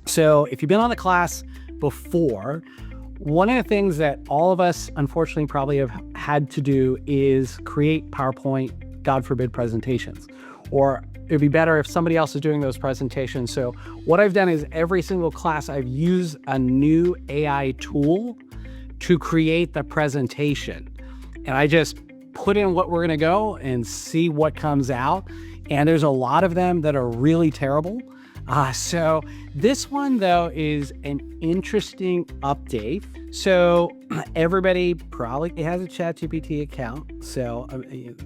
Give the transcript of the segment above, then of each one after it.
So if you've been on the class before, one of the things that all of us, unfortunately, probably have had to do is create PowerPoint, God forbid, presentations. Or it'd be better if somebody else is doing those presentations. So what I've done is every single class, I've used a new AI tool to create the presentation. And I just put in what we're going to go and see what comes out. And there's a lot of them that are really terrible. So this one, though, is an interesting update. So everybody probably has a ChatGPT account, so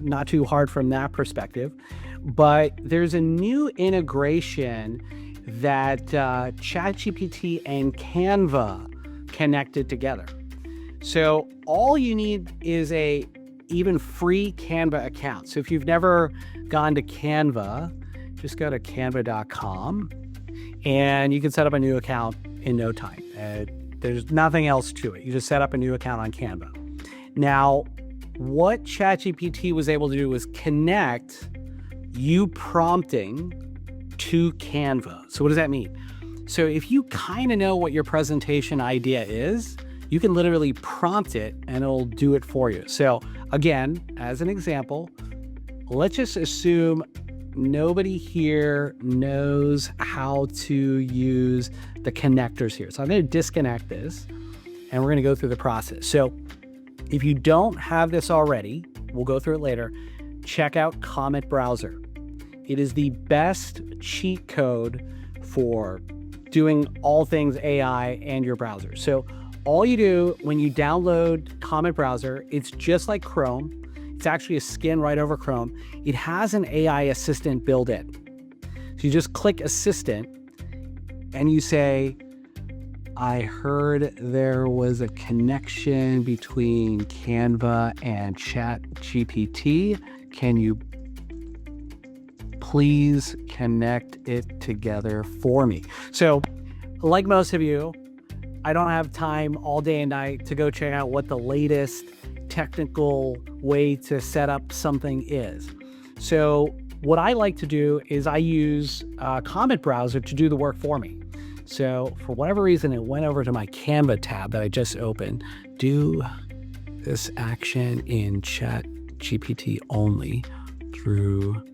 not too hard from that perspective. But there's a new integration that ChatGPT and Canva connected together. So all you need is a even free Canva account. So if you've never gone to Canva, just go to canva.com and you can set up a new account in no time. There's nothing else to it. You just set up a new account on Canva. Now, what ChatGPT was able to do was connect you prompting to Canva. So what does that mean? So if you kind of know what your presentation idea is, you can literally prompt it and it'll do it for you. So again, as an example, let's just assume nobody here knows how to use the connectors here. So I'm going to disconnect this and we're going to go through the process. So if you don't have this already, we'll go through it later. Check out Comet Browser. It is the best cheat code for doing all things AI and your browser. So all you do when you download Comet Browser, it's just like Chrome. It's actually a skin right over Chrome. It has an AI assistant built in. So you just click Assistant and you say, I heard there was a connection between Canva and ChatGPT. Can you please connect it together for me? So like most of you, I don't have time all day and night to go check out what the latest technical way to set up something is. So what I like to do is I use Comet Browser to do the work for me. So for whatever reason, it went over to my Canva tab that I just opened. Do this action in ChatGPT only through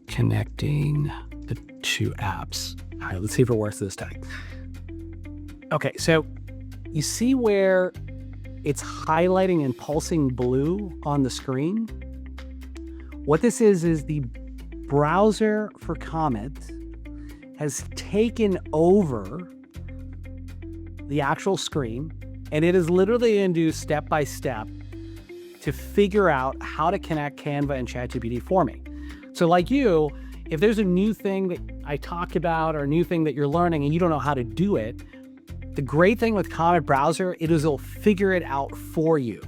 connecting the two apps. All right, let's see if it works this time. Okay, so you see where it's highlighting and pulsing blue on the screen? What this is the browser for Comet has taken over the actual screen, and it is literally going to do step by step to figure out how to connect Canva and ChatGPT for me. So like you, if there's a new thing that I talked about or a new thing that you're learning and you don't know how to do it, the great thing with Comet Browser, it'll figure it out for you.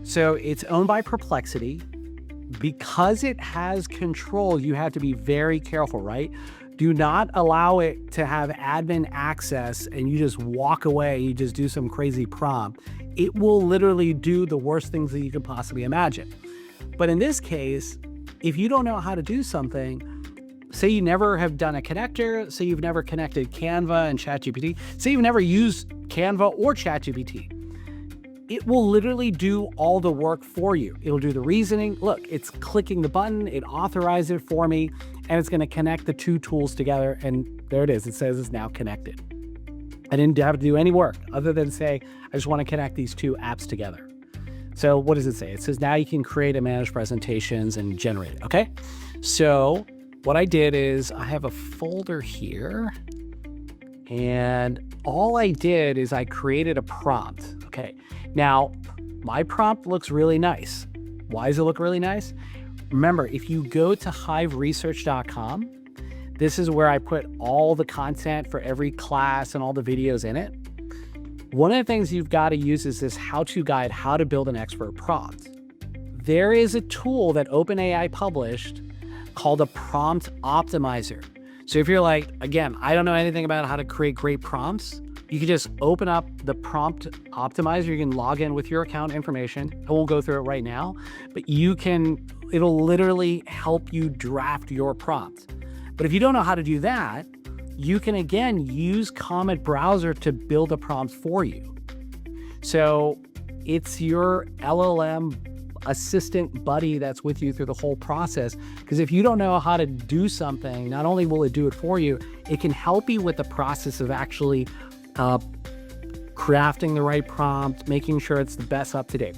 So it's owned by Perplexity. Because it has control, you have to be very careful, right? Do not allow it to have admin access and you just walk away, you just do some crazy prompt. It will literally do the worst things that you could possibly imagine. But in this case, if you don't know how to do something, say you never have done a connector, say you've never connected Canva and ChatGPT, say you've never used Canva or ChatGPT, it will literally do all the work for you. It'll do the reasoning. Look, it's clicking the button, it authorized it for me, and it's going to connect the two tools together. And there it is. It says it's now connected. I didn't have to do any work other than say, I just want to connect these two apps together. So what does it say? It says now you can create and manage presentations and generate it. Okay. So what I did is I have a folder here and all I did is I created a prompt. Okay. Now my prompt looks really nice. Why does it look really nice? Remember, if you go to hiveresearch.com, this is where I put all the content for every class and all the videos in it. One of the things you've got to use is this how-to guide, how to build an expert prompt. There is a tool that OpenAI published called a prompt optimizer. So if you're like, again, I don't know anything about how to create great prompts, you can just open up the prompt optimizer. You can log in with your account information. I won't go through it right now, but it'll literally help you draft your prompt. But if you don't know how to do that, you can again use Comet Browser to build a prompt for you. So it's your LLM assistant buddy that's with you through the whole process. Because if you don't know how to do something, not only will it do it for you, it can help you with the process of actually crafting the right prompt, making sure it's the best up to date.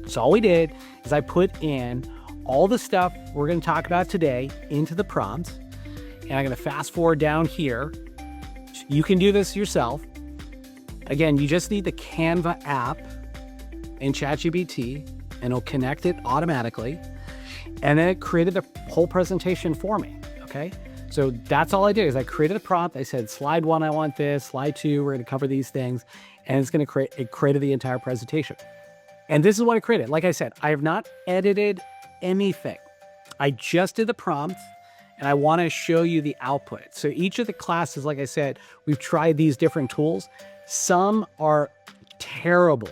So all we did is I put in all the stuff we're going to talk about today into the prompt, and I'm going to fast forward down here. You can do this yourself. Again, you just need the Canva app in ChatGPT, and it'll connect it automatically. And then it created the whole presentation for me, okay? So that's all I did is I created a prompt. I said, slide 1, I want this. Slide 2, we're going to cover these things. And it's going to it created the entire presentation. And this is what I created. Like I said, I have not edited anything. I just did the prompt, and I want to show you the output. So each of the classes, like I said, we've tried these different tools. Some are terrible.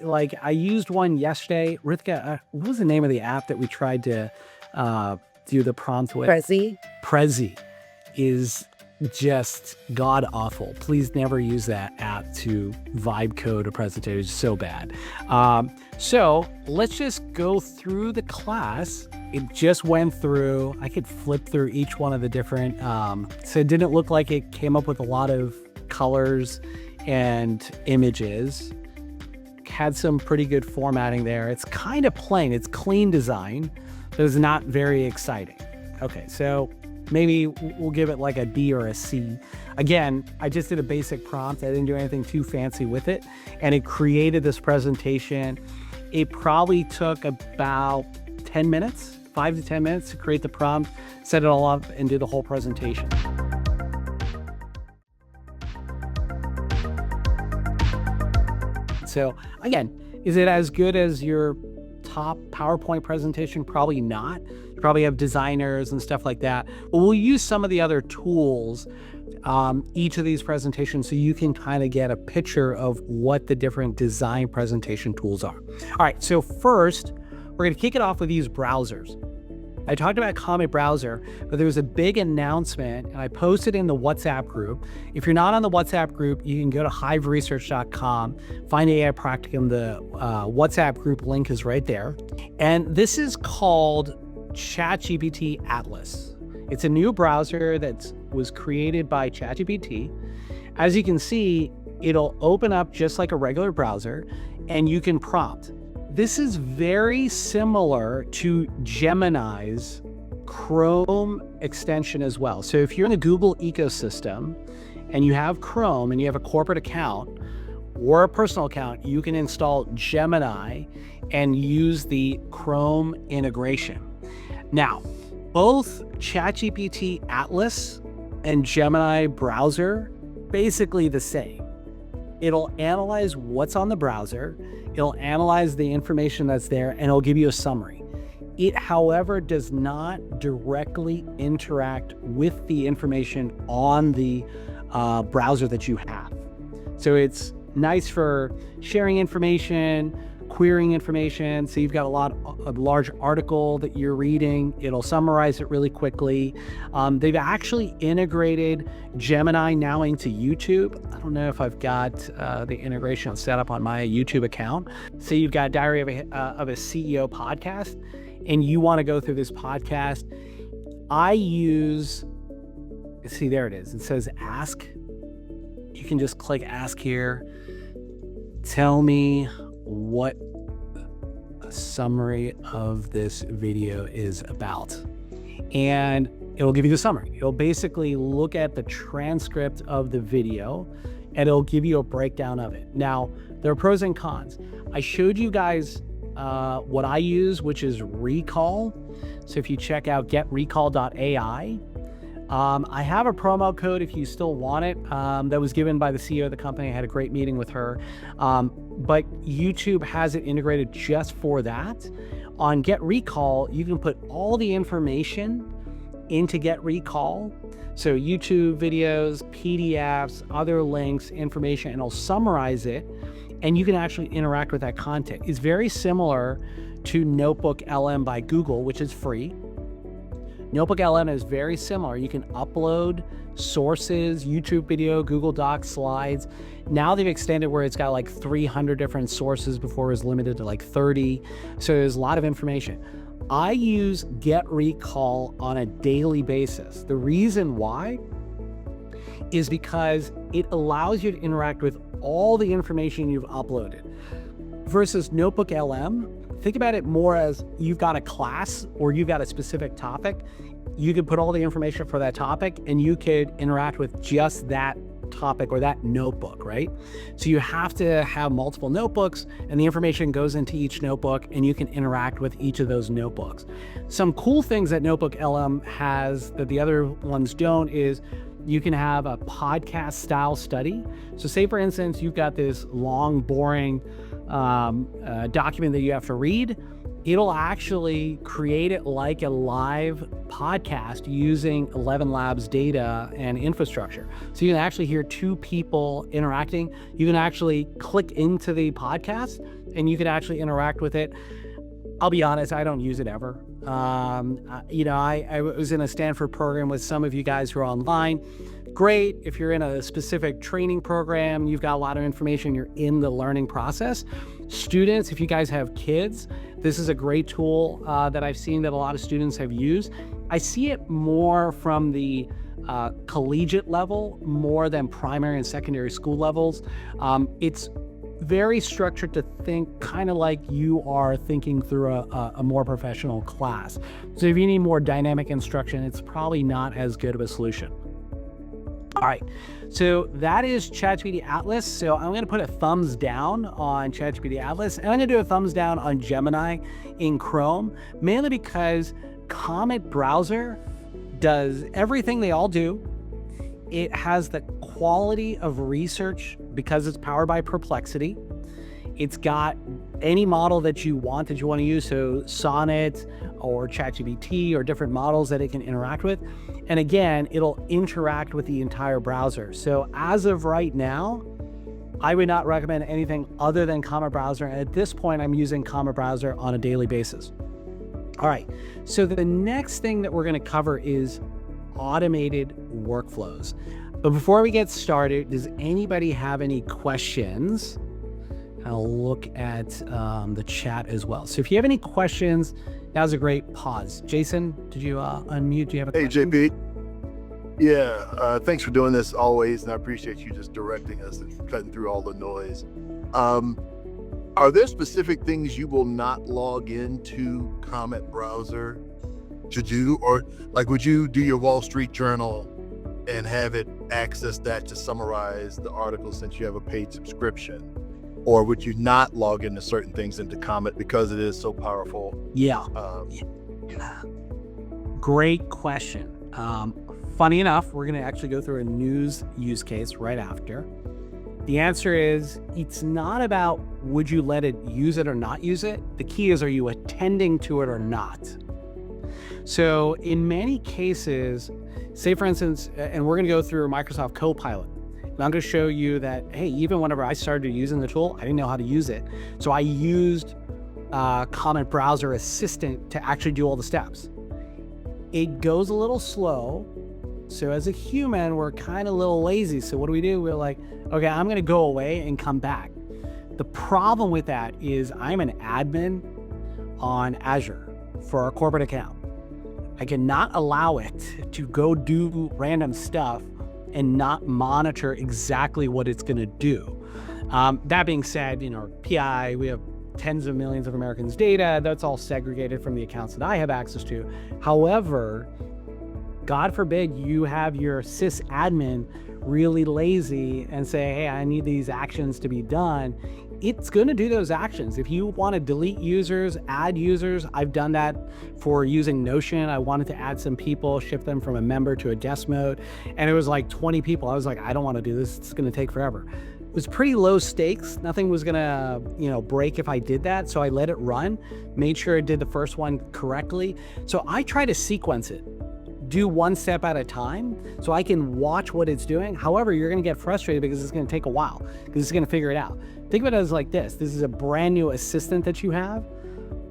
Like I used one yesterday. Rithka, what was the name of the app that we tried to do the prompt with? Prezi is just god awful. Please never use that app to vibe code a presentation. It's so bad. So let's just go through the class. It just went through. I could flip through each one of the different. So it didn't look like it came up with a lot of colors and images. Had some pretty good formatting there. It's kind of plain. It's clean design, but it's not very exciting. Okay, so maybe we'll give it like a B or a C. Again, I just did a basic prompt. I didn't do anything too fancy with it, and it created this presentation. It probably took about 10 minutes, 5 to 10 minutes to create the prompt, set it all up, and do the whole presentation. So again, is it as good as your top PowerPoint presentation? Probably not. You probably have designers and stuff like that. But we'll use some of the other tools, each of these presentations, so you can kind of get a picture of what the different design presentation tools are. All right, so first, we're going to kick it off with these browsers. I talked about Comet Browser, but there was a big announcement, and I posted in the WhatsApp group. If you're not on the WhatsApp group, you can go to hiveresearch.com, find AI Practicum. The WhatsApp group link is right there. And this is called ChatGPT Atlas. It's a new browser that was created by ChatGPT. As you can see, it'll open up just like a regular browser, and you can prompt. This is very similar to Gemini's Chrome extension as well. So if you're in the Google ecosystem and you have Chrome and you have a corporate account or a personal account, you can install Gemini and use the Chrome integration. Now, both ChatGPT Atlas and Gemini browser, basically the same. It'll analyze what's on the browser, it'll analyze the information that's there, and it'll give you a summary. It, however, does not directly interact with the information on the browser that you have. So it's nice for sharing information, querying information. So you've got a large article that you're reading, it'll summarize it really quickly. They've actually integrated Gemini now into YouTube. I don't know if I've got the integration set up on my YouTube account. So you've got Diary of a CEO podcast, and you want to go through this podcast. I use, see, there it is. It says ask. You can just click ask here. Tell me what a summary of this video is about. And it'll give you the summary. It'll basically look at the transcript of the video and it'll give you a breakdown of it. Now, there are pros and cons. I showed you guys what I use, which is Recall. So if you check out getrecall.ai, I have a promo code if you still want it, that was given by the CEO of the company. I had a great meeting with her. But YouTube has it integrated just for that. On Get Recall, you can put all the information into Get Recall. So YouTube videos, PDFs, other links, information, and it'll summarize it. And you can actually interact with that content. It's very similar to Notebook LM by Google, which is free. Notebook LM is very similar. You can upload sources, YouTube video, Google Docs, slides. Now they've extended where it's got like 300 different sources. Before it was limited to like 30. So there's a lot of information. I use Get Recall on a daily basis. The reason why is because it allows you to interact with all the information you've uploaded. Versus Notebook LM, think about it more as you've got a class or you've got a specific topic. You could put all the information for that topic and you could interact with just that topic or that notebook, right? So you have to have multiple notebooks and the information goes into each notebook and you can interact with each of those notebooks. Some cool things that Notebook LM has that the other ones don't is you can have a podcast style study. So say for instance, you've got this long, boring document that you have to read. It'll actually create it like a live podcast using 11 Labs data and infrastructure. So you can actually hear two people interacting. You can actually click into the podcast and you can actually interact with it. I'll be honest, I don't use it ever. I was in a Stanford program with some of you guys who are online. Great if you're in a specific training program, you've got a lot of information, you're in the learning process. Students, if you guys have kids, this is a great tool that I've seen that a lot of students have used. I see it more from the collegiate level, more than primary and secondary school levels. It's very structured to think kind of like you are thinking through a more professional class. So if you need more dynamic instruction, it's probably not as good of a solution. All right, so that is ChatGPT Atlas. So I'm going to put a thumbs down on ChatGPT Atlas, and I'm going to do a thumbs down on Gemini in Chrome, mainly because Comet browser does everything they all do. It has the quality of research because it's powered by Perplexity. It's got any model that you want to use, so Sonnet or ChatGPT or different models that it can interact with. And again, it'll interact with the entire browser. So as of right now, I would not recommend anything other than Comet browser. And at this point, I'm using Comet browser on a daily basis. All right, so the next thing that we're going to cover is automated workflows. But before we get started, does anybody have any questions? I'll look at the chat as well. So if you have any questions, now's a great pause. Jason, did you unmute? Do you have a question? Hey, JP. Yeah, thanks for doing this always, and I appreciate you just directing us and cutting through all the noise. Are there specific things you will not log into Comet browser to do? Or like, would you do your Wall Street Journal and have it access that to summarize the article since you have a paid subscription? Or would you not log into certain things into Comet because it is so powerful? Yeah. Great question. Funny enough, we're going to actually go through a news use case right after. The answer is, it's not about would you let it use it or not use it. The key is, are you attending to it or not? So in many cases, say for instance, and we're going to go through Microsoft Copilot. And I'm going to show you that, hey, even whenever I started using the tool, I didn't know how to use it. So I used Comet Browser Assistant to actually do all the steps. It goes a little slow. So as a human, we're kind of a little lazy. So what do? We're like, okay, I'm going to go away and come back. The problem with that is I'm an admin on Azure for our corporate account. I cannot allow it to go do random stuff and not monitor exactly what it's going to do. That being said, PI, we have tens of millions of Americans' data. That's all segregated from the accounts that I have access to. However, God forbid you have your sysadmin really lazy and say, hey, I need these actions to be done. It's going to do those actions. If you want to delete users, add users, I've done that for using Notion. I wanted to add some people, shift them from a member to a guest mode, and it was like 20 people. I was like, I don't want to do this. It's going to take forever. It was pretty low stakes. Nothing was going to, break if I did that. So I let it run, made sure it did the first one correctly. So I try to sequence it. Do one step at a time so I can watch what it's doing. However, you're going to get frustrated because it's going to take a while because it's going to figure it out. Think of it as like this. This is a brand new assistant that you have.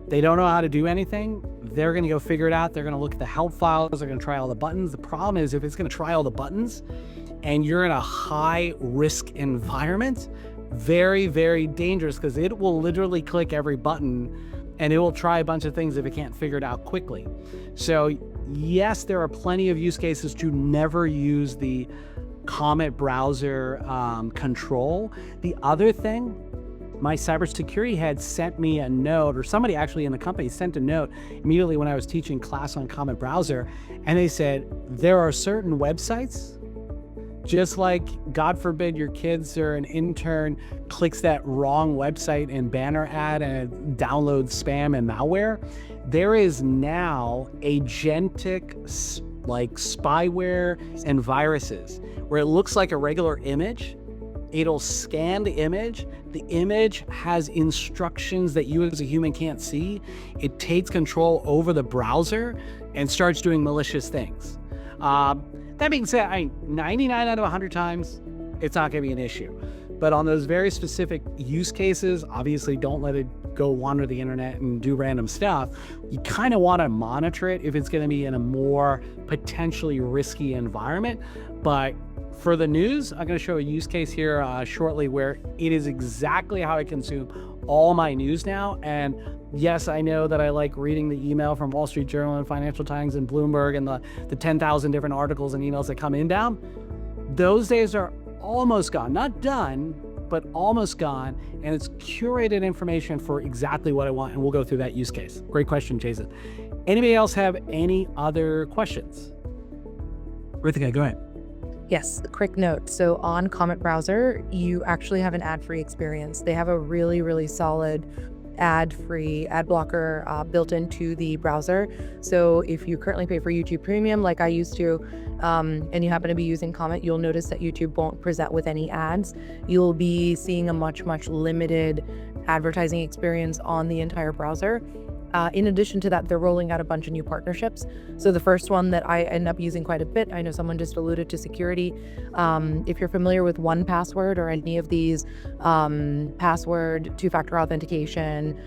They don't know how to do anything. they're going to go figure it out. They're going to look at the help files. They're going to try all the buttons. The problem is if it's going to try all the buttons and you're in a high risk environment, very, very dangerous, because it will literally click every button and it will try a bunch of things if it can't figure it out quickly. So yes, there are plenty of use cases to never use the Comet browser control. The other thing, my cybersecurity head sent me a note, or somebody actually in the company sent a note immediately when I was teaching class on Comet browser, and they said, there are certain websites, just like, God forbid, your kids or an intern clicks that wrong website and banner ad and it downloads spam and malware, there is now agentic like spyware and viruses where it looks like a regular image. It'll scan the image. The image has instructions that you as a human can't see. It takes control over the browser and starts doing malicious things. That being said, 99 out of 100 times, it's not going to be an issue. But on those very specific use cases, obviously don't let it go wander the internet and do random stuff. You kind of want to monitor it if it's going to be in a more potentially risky environment. But for the news, I'm going to show a use case here shortly where it is exactly how I consume all my news now. And yes, I know that I like reading the email from Wall Street Journal and Financial Times and Bloomberg and the 10,000 different articles and emails that come inbound. Those days are almost gone. Not done, but almost gone. And it's curated information for exactly what I want. And we'll go through that use case. Great question, Jason. Anybody else have any other questions? Rithika, go ahead. Yes, quick note. So on Comet browser, you actually have an ad-free experience. They have a really, really solid ad-free ad blocker built into the browser. So if you currently pay for YouTube Premium, like I used to, and you happen to be using Comet, you'll notice that YouTube won't present with any ads. You'll be seeing a much, much limited advertising experience on the entire browser. In addition to that, they're rolling out a bunch of new partnerships. So the first one that I end up using quite a bit, I know someone just alluded to security. If you're familiar with 1Password or any of these password, two-factor authentication,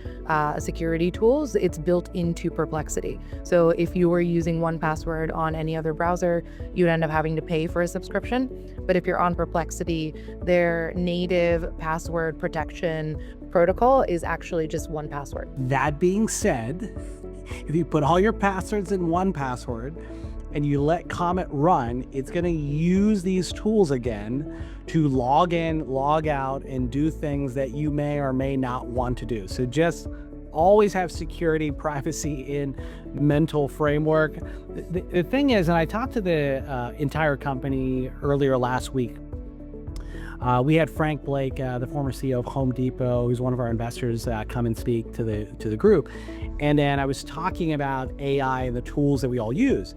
security tools, it's built into Perplexity. So if you were using 1Password on any other browser, you'd end up having to pay for a subscription. But if you're on Perplexity, their native password protection protocol is actually just 1Password. That being said, if you put all your passwords in 1Password and you let Comet run, it's going to use these tools again to log in, log out, and do things that you may or may not want to do. So just always have security, privacy in mental framework. The thing is, and I talked to the entire company earlier last week. We had Frank Blake, the former CEO of Home Depot, who's one of our investors, come and speak to the group. And then I was talking about AI and the tools that we all use.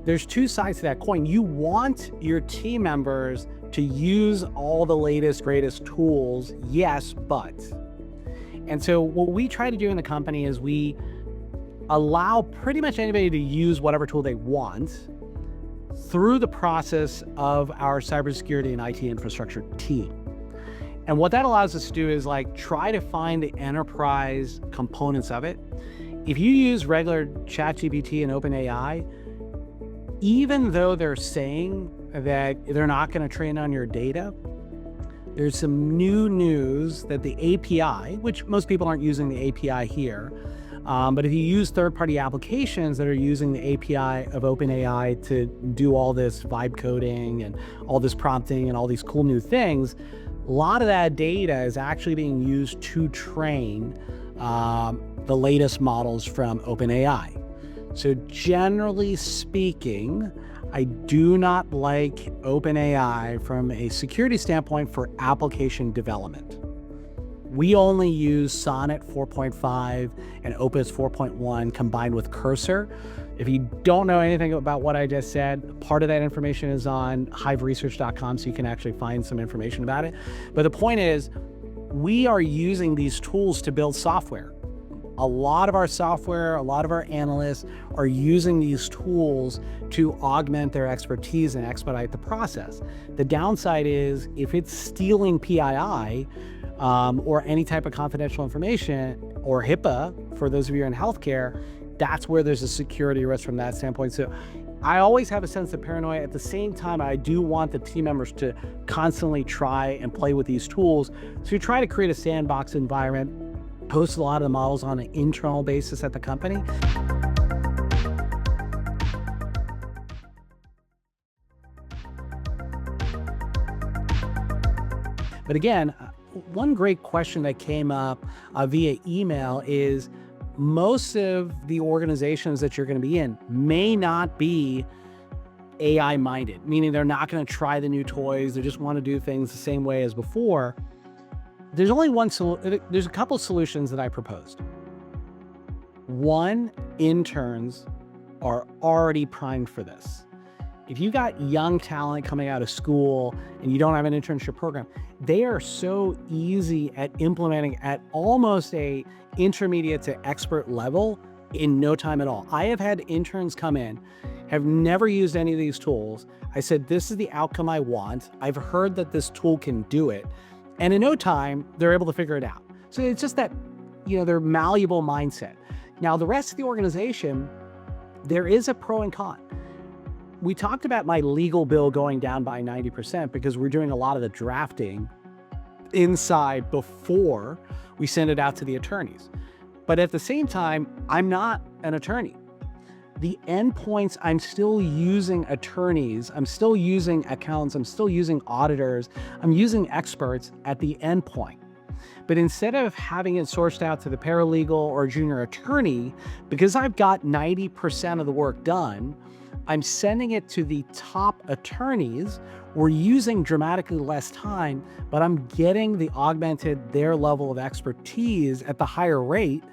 There's two sides to that coin. You want your team members to use all the latest, greatest tools, yes, but. And so what we try to do in the company is we allow pretty much anybody to use whatever tool they want through the process of our cybersecurity and IT infrastructure team. And what that allows us to do is like try to find the enterprise components of it. If you use regular ChatGPT and OpenAI, even though they're saying that they're not going to train on your data, there's some new news that the API, which most people aren't using the API here, but if you use third-party applications that are using the API of OpenAI to do all this vibe coding and all this prompting and all these cool new things, a lot of that data is actually being used to train the latest models from OpenAI. So generally speaking, I do not like OpenAI from a security standpoint for application development. We only use Sonnet 4.5 and Opus 4.1 combined with Cursor. If you don't know anything about what I just said, part of that information is on hiveresearch.com, so you can actually find some information about it. But the point is, we are using these tools to build software. A lot of our software, a lot of our analysts are using these tools to augment their expertise and expedite the process. The downside is if it's stealing PII or any type of confidential information or HIPAA, for those of you in healthcare, that's where there's a security risk from that standpoint. So I always have a sense of paranoia. At the same time, I do want the team members to constantly try and play with these tools. So we try to create a sandbox environment, host a lot of the models on an internal basis at the company. But again, one great question that came up via email is most of the organizations that you're going to be in may not be AI minded, meaning they're not going to try the new toys. They just want to do things the same way as before. There's only there's a couple solutions that I proposed. One, interns are already primed for this. If you got young talent coming out of school and you don't have an internship program, they are so easy at implementing at almost a intermediate to expert level in no time at all. I have had interns come in, have never used any of these tools. I said, this is the outcome I want. I've heard that this tool can do it. And in no time, they're able to figure it out. So it's just that, their malleable mindset. Now, the rest of the organization, there is a pro and con. We talked about my legal bill going down by 90% because we're doing a lot of the drafting inside before we send it out to the attorneys. But at the same time, I'm not an attorney. The endpoints, I'm still using attorneys, I'm still using accountants, I'm still using auditors, I'm using experts at the endpoint. But instead of having it sourced out to the paralegal or junior attorney, because I've got 90% of the work done, I'm sending it to the top attorneys. We're using dramatically less time, but I'm getting their level of expertise at the higher rate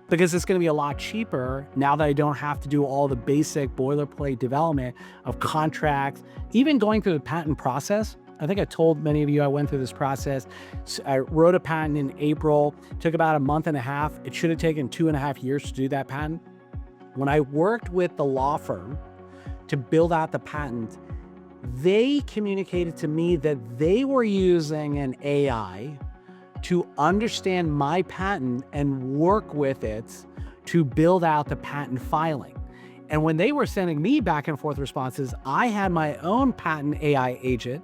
because it's going to be a lot cheaper now that I don't have to do all the basic boilerplate development of contracts, even going through the patent process. I think I told many of you I went through this process. So I wrote a patent in April, took about a month and a half. It should have taken 2.5 years to do that patent. When I worked with the law firm to build out the patent, they communicated to me that they were using an AI to understand my patent and work with it to build out the patent filing. And when they were sending me back and forth responses, I had my own patent AI agent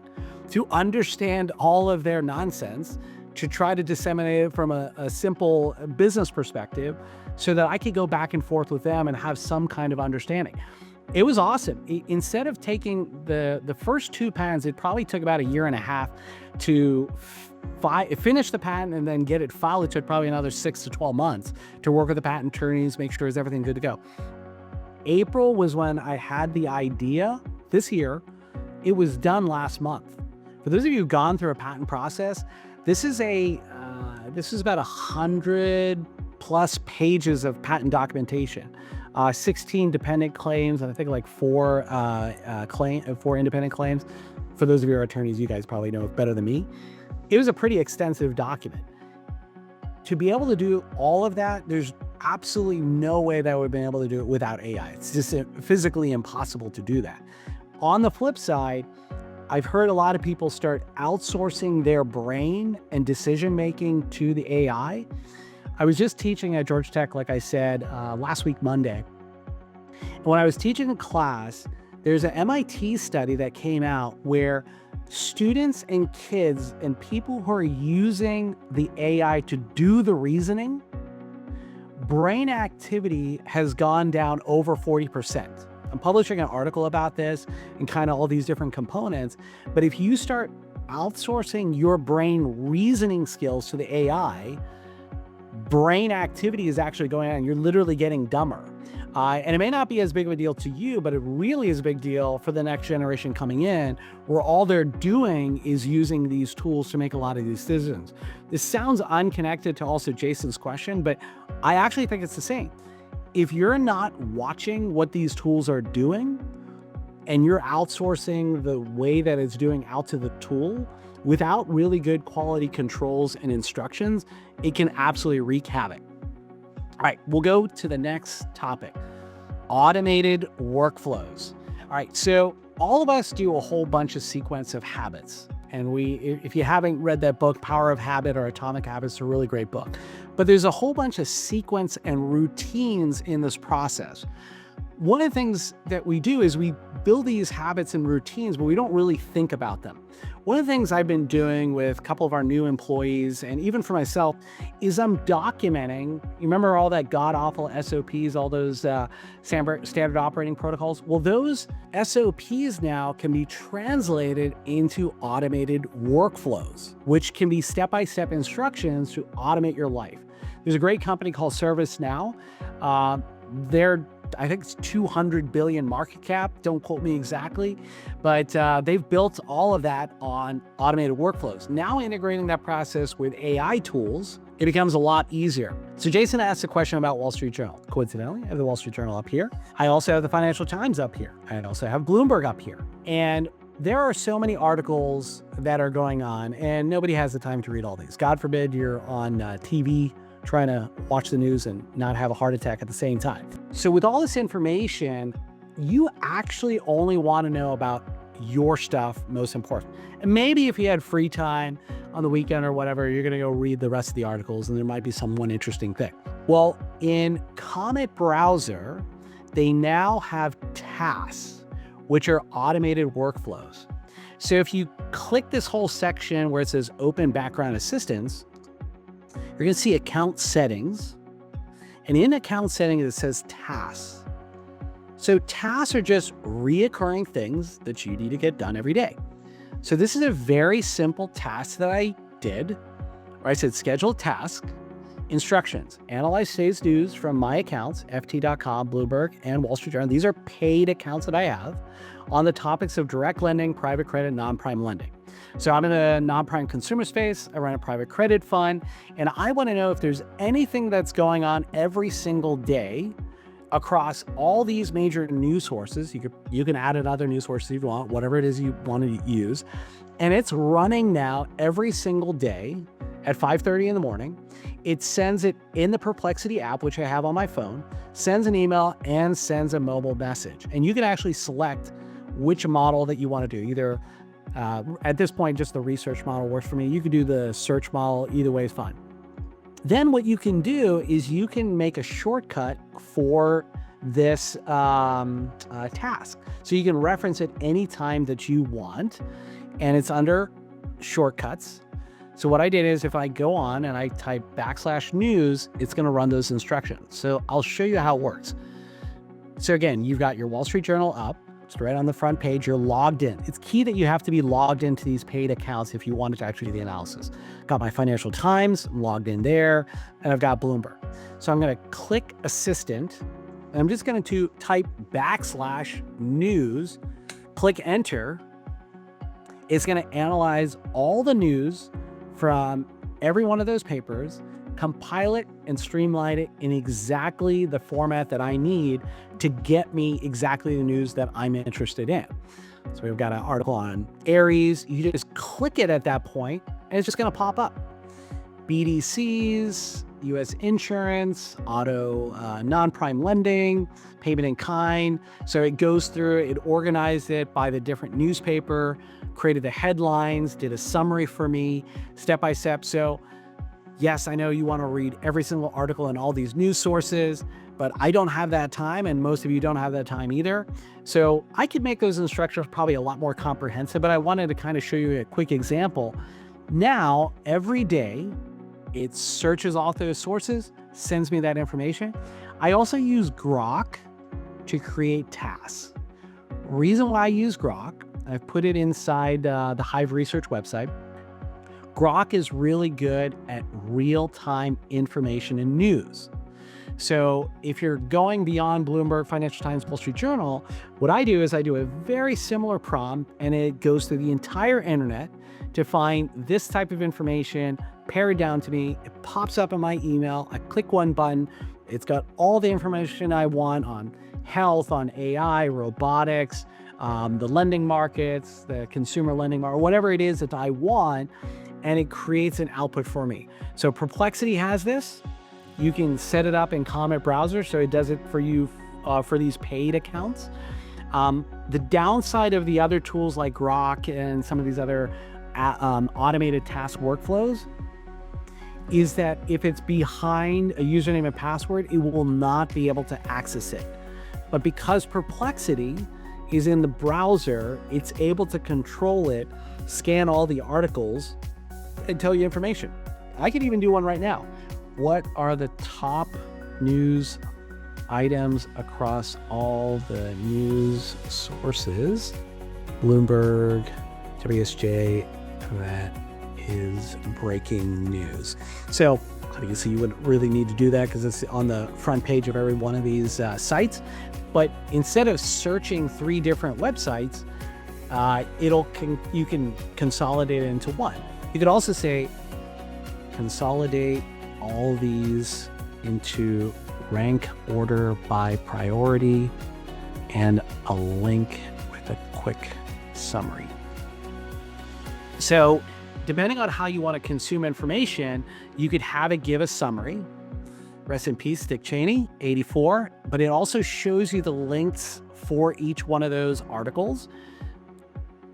to understand all of their nonsense, to try to disseminate it from a simple business perspective so that I could go back and forth with them and have some kind of understanding. It was awesome. Instead of taking the first 2 patents, it probably took about 1.5 years to finish the patent and then get it filed. It took probably another 6 to 12 months to work with the patent attorneys, make sure everything good to go. April was when I had the idea this year. It was done last month. For those of you who've gone through a patent process, this is about 100 plus pages of patent documentation. 16 dependent claims, and I think like 4 independent claims. For those of you who are attorneys, you guys probably know it better than me. It was a pretty extensive document. To be able to do all of that, there's absolutely no way that I would have been able to do it without AI. It's just physically impossible to do that. On the flip side, I've heard a lot of people start outsourcing their brain and decision-making to the AI. I was just teaching at Georgia Tech, like I said, last week, Monday. And when I was teaching a class, there's an MIT study that came out where students and kids and people who are using the AI to do the reasoning, brain activity has gone down over 40%. I'm publishing an article about this and kind of all these different components. But if you start outsourcing your brain reasoning skills to the AI, brain activity is actually going on. You're literally getting dumber. And it may not be as big of a deal to you, but it really is a big deal for the next generation coming in, where all they're doing is using these tools to make a lot of these decisions. This sounds unconnected to also Jason's question, but I actually think it's the same. If you're not watching what these tools are doing and you're outsourcing the way that it's doing out to the tool without really good quality controls and instructions, it can absolutely wreak havoc. All right, we'll go to the next topic, automated workflows. All right, so all of us do a whole bunch of sequence of habits. And if you haven't read that book, Power of Habit or Atomic Habits, it's a really great book. But there's a whole bunch of sequence and routines in this process. One of the things that we do is we build these habits and routines, but we don't really think about them. One of the things I've been doing with a couple of our new employees, and even for myself, is I'm documenting. You remember all that god-awful SOPs, all those standard operating protocols? Well, those SOPs now can be translated into automated workflows, which can be step-by-step instructions to automate your life. There's a great company called ServiceNow. I think it's 200 billion market cap. Don't quote me exactly, but they've built all of that on automated workflows. Now integrating that process with AI tools, it becomes a lot easier. So Jason asked a question about Wall Street Journal. Coincidentally, I have the Wall Street Journal up here. I also have the Financial Times up here. I also have Bloomberg up here. And there are so many articles that are going on, and nobody has the time to read all these. God forbid you're on TV trying to watch the news and not have a heart attack at the same time. So with all this information, you actually only want to know about your stuff most important. And maybe if you had free time on the weekend or whatever, you're going to go read the rest of the articles and there might be some one interesting thing. Well, in Comet Browser, they now have tasks, which are automated workflows. So if you click this whole section where it says Open Background Assistance, you're going to see account settings, and in account settings, it says tasks. So tasks are just reoccurring things that you need to get done every day. So this is a very simple task that I did, where I said schedule task, instructions, analyze today's news from my accounts, ft.com, Bloomberg, and Wall Street Journal. These are paid accounts that I have on the topics of direct lending, private credit, non-prime lending. So I'm in a non-prime consumer space, I run a private credit fund, and I want to know if there's anything that's going on every single day across all these major news sources. You can add in other news sources if you want, whatever it is you want to use. And it's running now every single day at 5:30 in the morning. It sends it in the Perplexity app, which I have on my phone, sends an email and sends a mobile message. And you can actually select which model that you want to do. Either at this point, just the research model works for me. You could do the search model, either way is fine. Then what you can do is you can make a shortcut for this task. So you can reference it anytime that you want, and it's under shortcuts. So what I did is if I go on and I type /news, it's going to run those instructions. So I'll show you how it works. So again, you've got your Wall Street Journal up. It's right on the front page. You're logged in. It's key that you have to be logged into these paid accounts if you wanted to actually do the analysis. Got my Financial Times, I'm logged in there, and I've got Bloomberg. So I'm going to click Assistant, and I'm just going to type /news, click Enter. It's going to analyze all the news from every one of those papers, compile it and streamline it in exactly the format that I need to get me exactly the news that I'm interested in. So we've got an article on Aries. You just click it at that point and it's just going to pop up. BDCs, U.S. insurance, auto, non-prime lending, payment in kind. So it goes through, it organized it by the different newspaper, created the headlines, did a summary for me, step by step. So yes, I know you want to read every single article in all these news sources, but I don't have that time, and most of you don't have that time either. So I could make those instructions probably a lot more comprehensive, but I wanted to kind of show you a quick example. Now, every day, it searches all those sources, sends me that information. I also use Grok to create tasks. Reason why I use Grok, I've put it inside the Hive Research website. Grok is really good at real-time information and news. So if you're going beyond Bloomberg, Financial Times, Wall Street Journal, what I do is I do a very similar prompt, and it goes through the entire internet to find this type of information, pare it down to me. It pops up in my email. I click one button. It's got all the information I want on health, on AI, robotics, the lending markets, the consumer lending market, whatever it is that I want, and it creates an output for me. So Perplexity has this. You can set it up in Comet Browser, so it does it for you for these paid accounts. The downside of the other tools like Grok and some of these other automated task workflows is that if it's behind a username and password, it will not be able to access it. But because Perplexity is in the browser, it's able to control it, scan all the articles, and tell you information. I could even do one right now. What are the top news items across all the news sources? Bloomberg, WSJ, that is breaking news. So obviously you wouldn't really need to do that because it's on the front page of every one of these sites. But instead of searching 3 different websites, you can consolidate it into one. You could also say, consolidate all these into rank order by priority and a link with a quick summary. So depending on how you want to consume information, you could have it give a summary. Rest in peace, Dick Cheney, 84. But it also shows you the links for each one of those articles.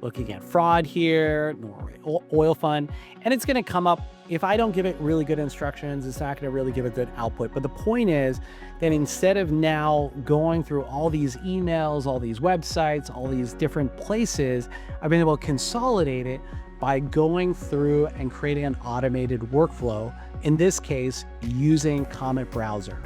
Looking at fraud here, Norway oil fund, and it's going to come up. If I don't give it really good instructions, it's not going to really give a good output. But the point is that instead of now going through all these emails, all these websites, all these different places, I've been able to consolidate it by going through and creating an automated workflow, in this case, using Comet Browser.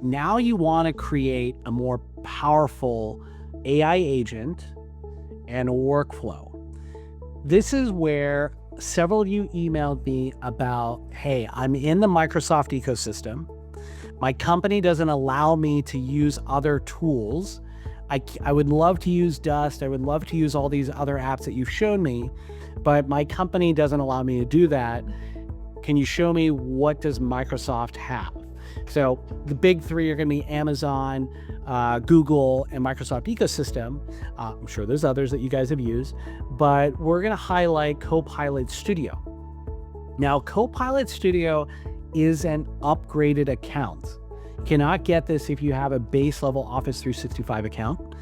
Now you want to create a more powerful AI agent and a workflow. This is where several of you emailed me about, hey, I'm in the Microsoft ecosystem. My company doesn't allow me to use other tools. I would love to use Dust. I would love to use all these other apps that you've shown me, but my company doesn't allow me to do that. Can you show me what does Microsoft have? So the big 3 are going to be Amazon, Google, and Microsoft ecosystem. I'm sure there's others that you guys have used, but we're going to highlight Copilot Studio. Now, Copilot Studio is an upgraded account. You cannot get this if you have a base level Office 365 account.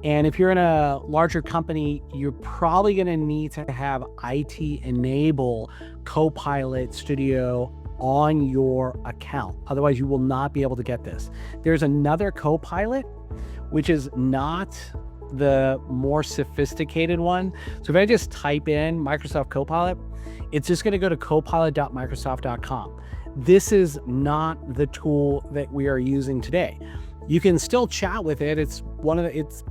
And if you're in a larger company, you're probably going to need to have IT enable Copilot Studio on your account. Otherwise, you will not be able to get this. There's another Copilot, which is not the more sophisticated one. So if I just type in Microsoft Copilot, it's just going to go to copilot.microsoft.com. This is not the tool that we are using today. You can still chat with it. It's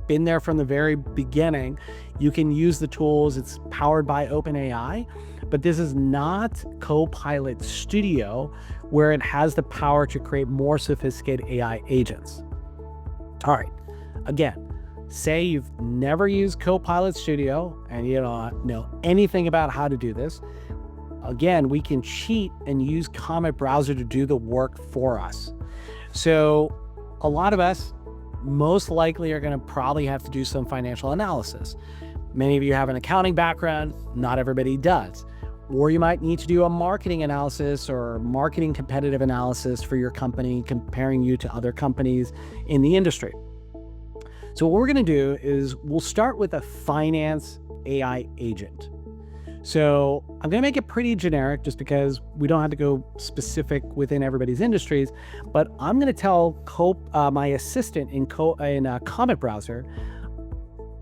been there from the very beginning. You can use the tools. It's powered by OpenAI, but this is not Copilot Studio, where it has the power to create more sophisticated AI agents. All right. Again, say you've never used Copilot Studio and you don't know anything about how to do this. Again, we can cheat and use Comet Browser to do the work for us. So a lot of us most likely are going to probably have to do some financial analysis. Many of you have an accounting background, not everybody does. Or you might need to do a marketing analysis or marketing competitive analysis for your company, comparing you to other companies in the industry. So what we're going to do is we'll start with a finance AI agent. So I'm going to make it pretty generic just because we don't have to go specific within everybody's industries, but I'm going to tell my assistant in Comet Browser,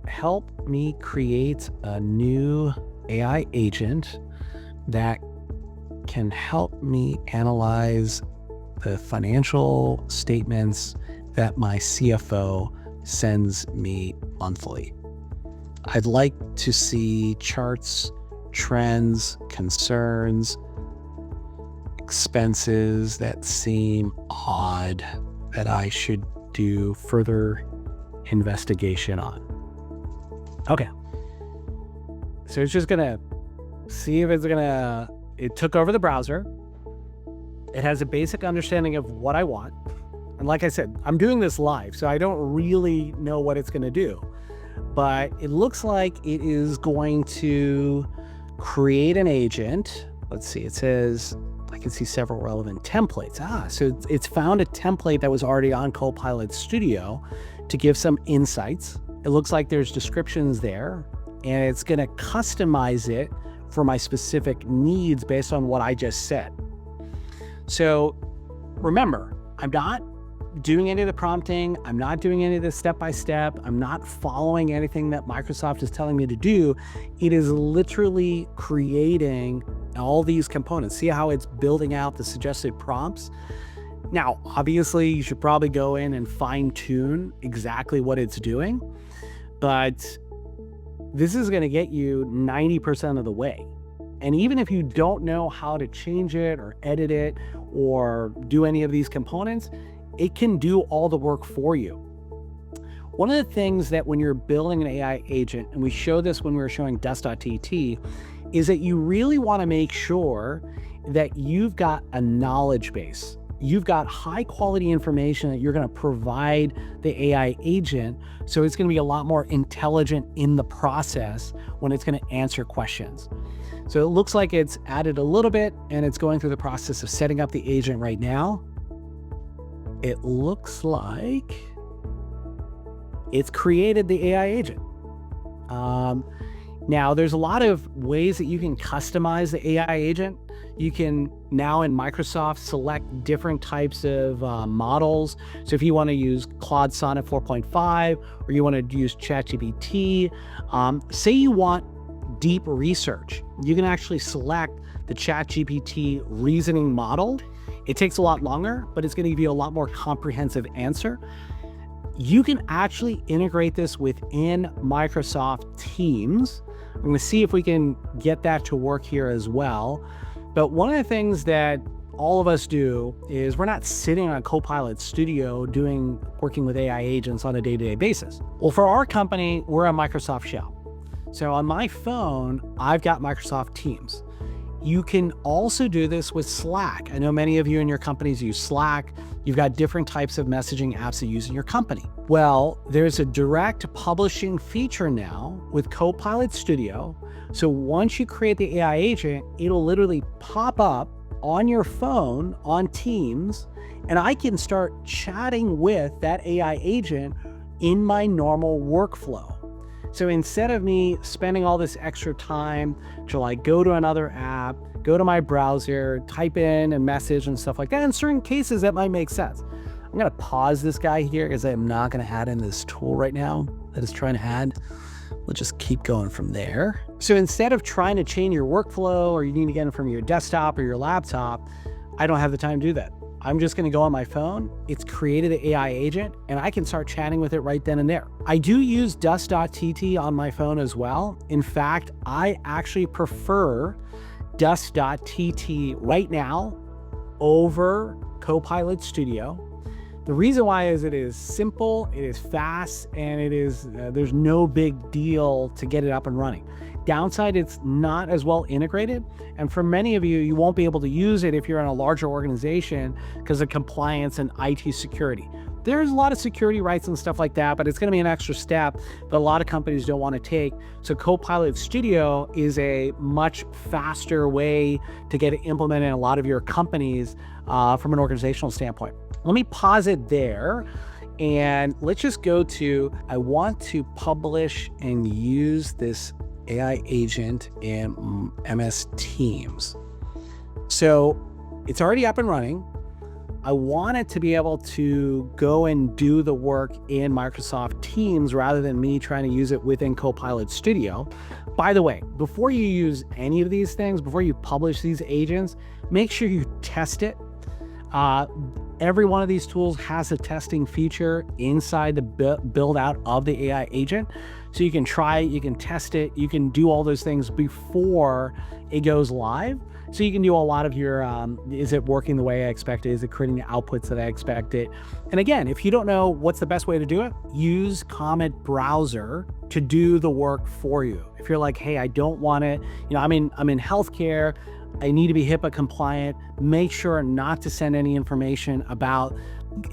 help me create a new AI agent that can help me analyze the financial statements that my CFO sends me monthly. I'd like to see charts, trends, concerns, expenses that seem odd that I should do further investigation on. Okay. So it's just gonna see if it took over the browser. It has a basic understanding of what I want. And like I said, I'm doing this live, so I don't really know what it's gonna do. But it looks like it is going to create an agent. Let's see, it says I can see several relevant templates. So it's found a template that was already on Copilot Studio to give some insights. It looks like there's descriptions there, and it's going to customize it for my specific needs based on what I just said. So remember, I'm not doing any of the prompting. I'm not doing any of this step-by-step. I'm not following anything that Microsoft is telling me to do. It is literally creating all these components. See how it's building out the suggested prompts? Now, obviously, you should probably go in and fine-tune exactly what it's doing, but this is going to get you 90% of the way. And even if you don't know how to change it or edit it or do any of these components, it can do all the work for you. One of the things that when you're building an AI agent, and we showed this when we were showing Dust.tt, is that you really want to make sure that you've got a knowledge base. You've got high quality information that you're going to provide the AI agent, so it's going to be a lot more intelligent in the process when it's going to answer questions. So it looks like it's added a little bit, and it's going through the process of setting up the agent right now. It looks like it's created the AI agent. Now, there's a lot of ways that you can customize the AI agent. You can now in Microsoft select different types of models. So if you want to use Claude Sonnet 4.5 or you want to use ChatGPT, say you want deep research, you can actually select the ChatGPT reasoning model. It takes a lot longer, but it's going to give you a lot more comprehensive answer. You can actually integrate this within Microsoft Teams. I'm going to see if we can get that to work here as well. But one of the things that all of us do is we're not sitting on Copilot Studio working with AI agents on a day-to-day basis. Well, for our company, we're a Microsoft shell. So on my phone, I've got Microsoft Teams. You can also do this with Slack. I know many of you in your companies use Slack. You've got different types of messaging apps that you use in your company. Well, there's a direct publishing feature now with Copilot Studio. So once you create the AI agent, it'll literally pop up on your phone on Teams, and I can start chatting with that AI agent in my normal workflow. So instead of me spending all this extra time to like go to another app, go to my browser, type in a message and stuff like that, in certain cases that might make sense. I'm gonna pause this guy here because I'm not gonna add in this tool right now that it's trying to add. We'll just keep going from there. So instead of trying to change your workflow or you need to get it from your desktop or your laptop, I don't have the time to do that. I'm just going to go on my phone. It's created an AI agent and I can start chatting with it right then and there. I do use Dust.tt on my phone as well. In fact, I actually prefer Dust.tt right now over Copilot Studio. The reason why is it is simple, it is fast, and it is there's no big deal to get it up and running. Downside, it's not as well integrated, and for many of you, you won't be able to use it if you're in a larger organization because of compliance and IT security. There's a lot of security rights and stuff like that, but it's going to be an extra step that a lot of companies don't want to take. So Copilot Studio is a much faster way to get it implemented in a lot of your companies from an organizational standpoint. Let me pause it there and let's just go to, I want to publish and use this AI agent in MS Teams. So it's already up and running. I want it to be able to go and do the work in Microsoft Teams rather than me trying to use it within Copilot Studio. By the way, before you use any of these things, before you publish these agents, make sure you test it. Every one of these tools has a testing feature inside the build out of the AI agent. So you can try it, you can test it, you can do all those things before it goes live. So you can do a lot of your, is it working the way I expected? Is it creating the outputs that I expected? And again, if you don't know what's the best way to do it, use Comet Browser to do the work for you. If you're like, hey, I don't want it, I'm in healthcare, I need to be HIPAA compliant, make sure not to send any information about,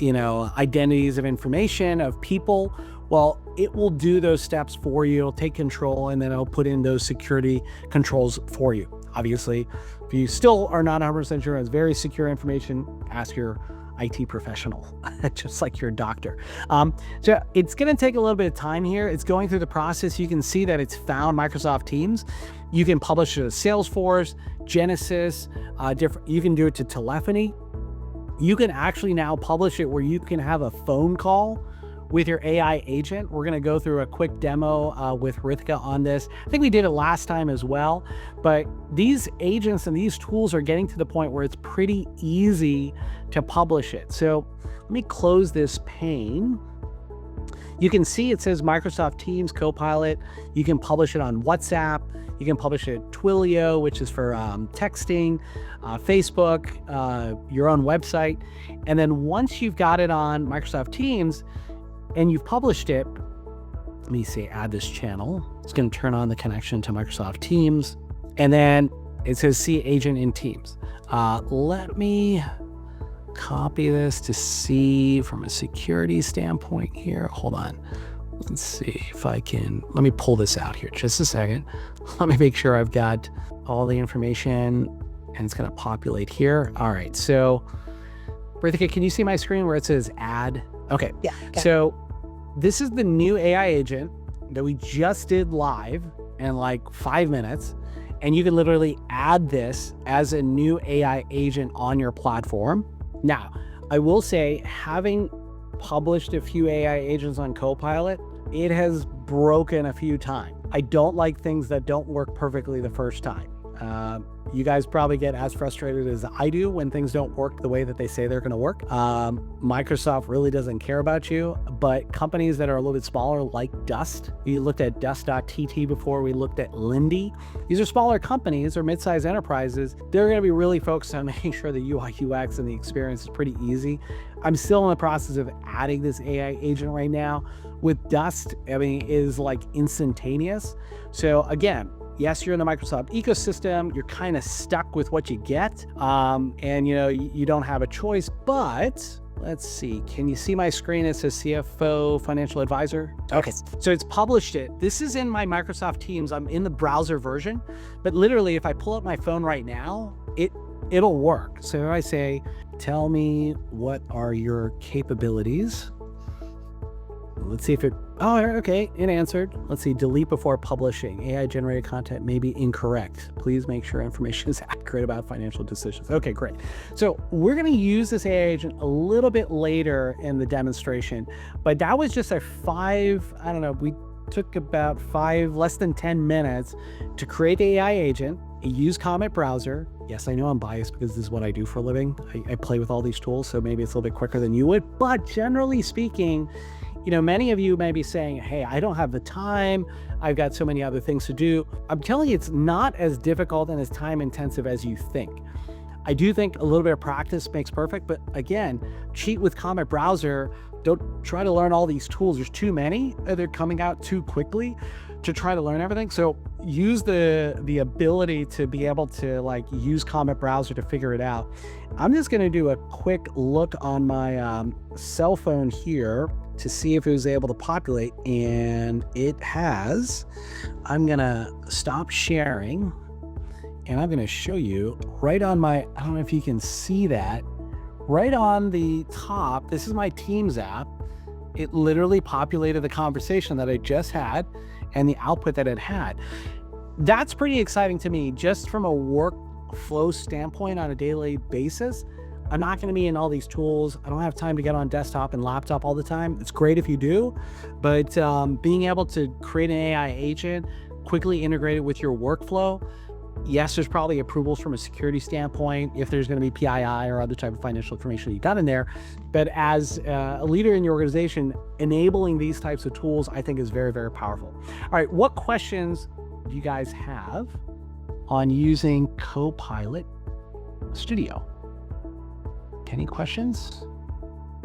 identities of information of people. Well, it will do those steps for you. It'll take control and then it'll put in those security controls for you. Obviously, if you still are not 100% sure, it's very secure information, ask your IT professional, just like your doctor. So it's going to take a little bit of time here. It's going through the process. You can see that it's found Microsoft Teams. You can publish it to Salesforce, Genesis, you can do it to telephony. You can actually now publish it where you can have a phone call with your AI agent. We're going to go through a quick demo with Rithika on this. I think we did it last time as well, but these agents and these tools are getting to the point where it's pretty easy to publish it. So let me close this pane. You can see it says Microsoft Teams Copilot. You can publish it on WhatsApp. You can publish it Twilio, which is for texting, Facebook, your own website. And then once you've got it on Microsoft Teams and you've published it, let me say add this channel. It's going to turn on the connection to Microsoft Teams. And then it says see agent in Teams. Let me copy this to see from a security standpoint here. Hold on. Let's see if I can, let me pull this out here just a second. Let me make sure I've got all the information and it's going to populate here. All right. So Rithika, can you see my screen where it says add? Okay. Yeah. Okay. So this is the new AI agent that we just did live in like 5 minutes. And you can literally add this as a new AI agent on your platform. Now, I will say, having published a few AI agents on Copilot, it has broken a few times. I don't like things that don't work perfectly the first time. You guys probably get as frustrated as I do when things don't work the way that they say they're going to work. Microsoft really doesn't care about you, but companies that are a little bit smaller, like Dust, we looked at Dust.tt before, we looked at Lindy. These are smaller companies or mid-sized enterprises. They're going to be really focused on making sure the UI, UX, and the experience is pretty easy. I'm still in the process of adding this AI agent right now. With Dust, I mean, it is like instantaneous. So again, yes, you're in the Microsoft ecosystem, you're kind of stuck with what you get, and you don't have a choice, but let's see, can you see my screen? It says CFO Financial Advisor. Okay, so it's published it. This is in my Microsoft Teams. I'm in the browser version, but literally if I pull up my phone right now, it'll work. So if I say, tell me what are your capabilities? Let's see if it, oh, okay, it answered. Let's see, delete before publishing. AI generated content may be incorrect. Please make sure information is accurate about financial decisions. Okay, great. So we're gonna use this AI agent a little bit later in the demonstration, but that was just we took about less than 10 minutes to create the AI agent, use Comet Browser. Yes, I know I'm biased because this is what I do for a living. I play with all these tools, so maybe it's a little bit quicker than you would, but generally speaking, many of you may be saying, hey, I don't have the time. I've got so many other things to do. I'm telling you, it's not as difficult and as time intensive as you think. I do think a little bit of practice makes perfect, but again, cheat with Comet Browser. Don't try to learn all these tools. There's too many. They're coming out too quickly to try to learn everything. So use the ability to be able to use Comet Browser to figure it out. I'm just going to do a quick look on my cell phone here to see if it was able to populate, and it has. I'm gonna stop sharing and I'm gonna show you right on my, I don't know if you can see that, right on the top, this is my Teams app. It literally populated the conversation that I just had and the output that it had. That's pretty exciting to me, just from a workflow standpoint on a daily basis. I'm not going to be in all these tools. I don't have time to get on desktop and laptop all the time. It's great if you do, but being able to create an AI agent, quickly integrate it with your workflow. Yes, there's probably approvals from a security standpoint if there's going to be PII or other type of financial information you got in there. But as a leader in your organization, enabling these types of tools, I think is very, very powerful. All right, what questions do you guys have on using Copilot Studio? Any questions?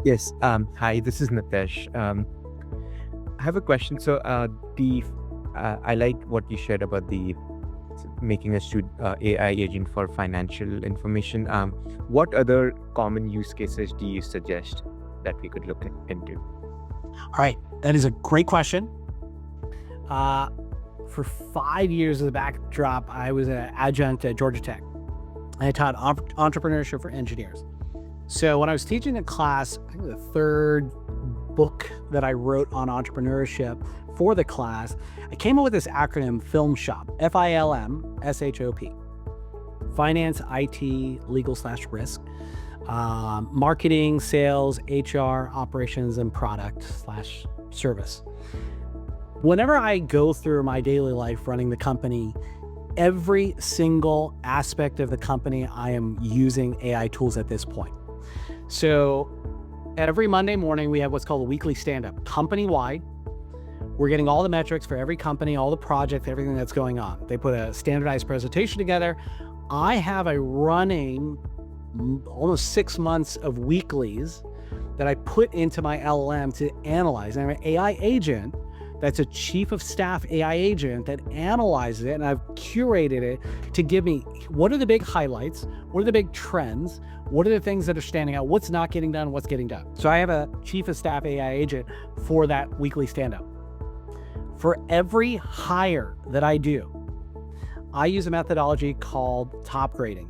Yes. Hi, this is Nitesh. I have a question. So, I like what you shared about the making a AI agent for financial information. What other common use cases do you suggest that we could look into? All right, that is a great question. for 5 years as a backdrop, I was an adjunct at Georgia Tech. I taught entrepreneurship for engineers. So when I was teaching the class, I think the third book that I wrote on entrepreneurship for the class, I came up with this acronym FILMSHOP, FILMSHOP. Finance, IT, legal/risk, marketing, sales, HR, operations, and product/service. Whenever I go through my daily life running the company, every single aspect of the company, I am using AI tools at this point. So every Monday morning, we have what's called a weekly stand-up, company-wide. We're getting all the metrics for every company, all the projects, everything that's going on. They put a standardized presentation together. I have a running almost 6 months of weeklies that I put into my LLM to analyze. And I have an AI agent that's a chief of staff AI agent that analyzes it, and I've curated it to give me what are the big highlights, what are the big trends, what are the things that are standing out, what's not getting done, what's getting done. So I have a chief of staff AI agent for that weekly stand-up. For every hire that I do, I use a methodology called top grading.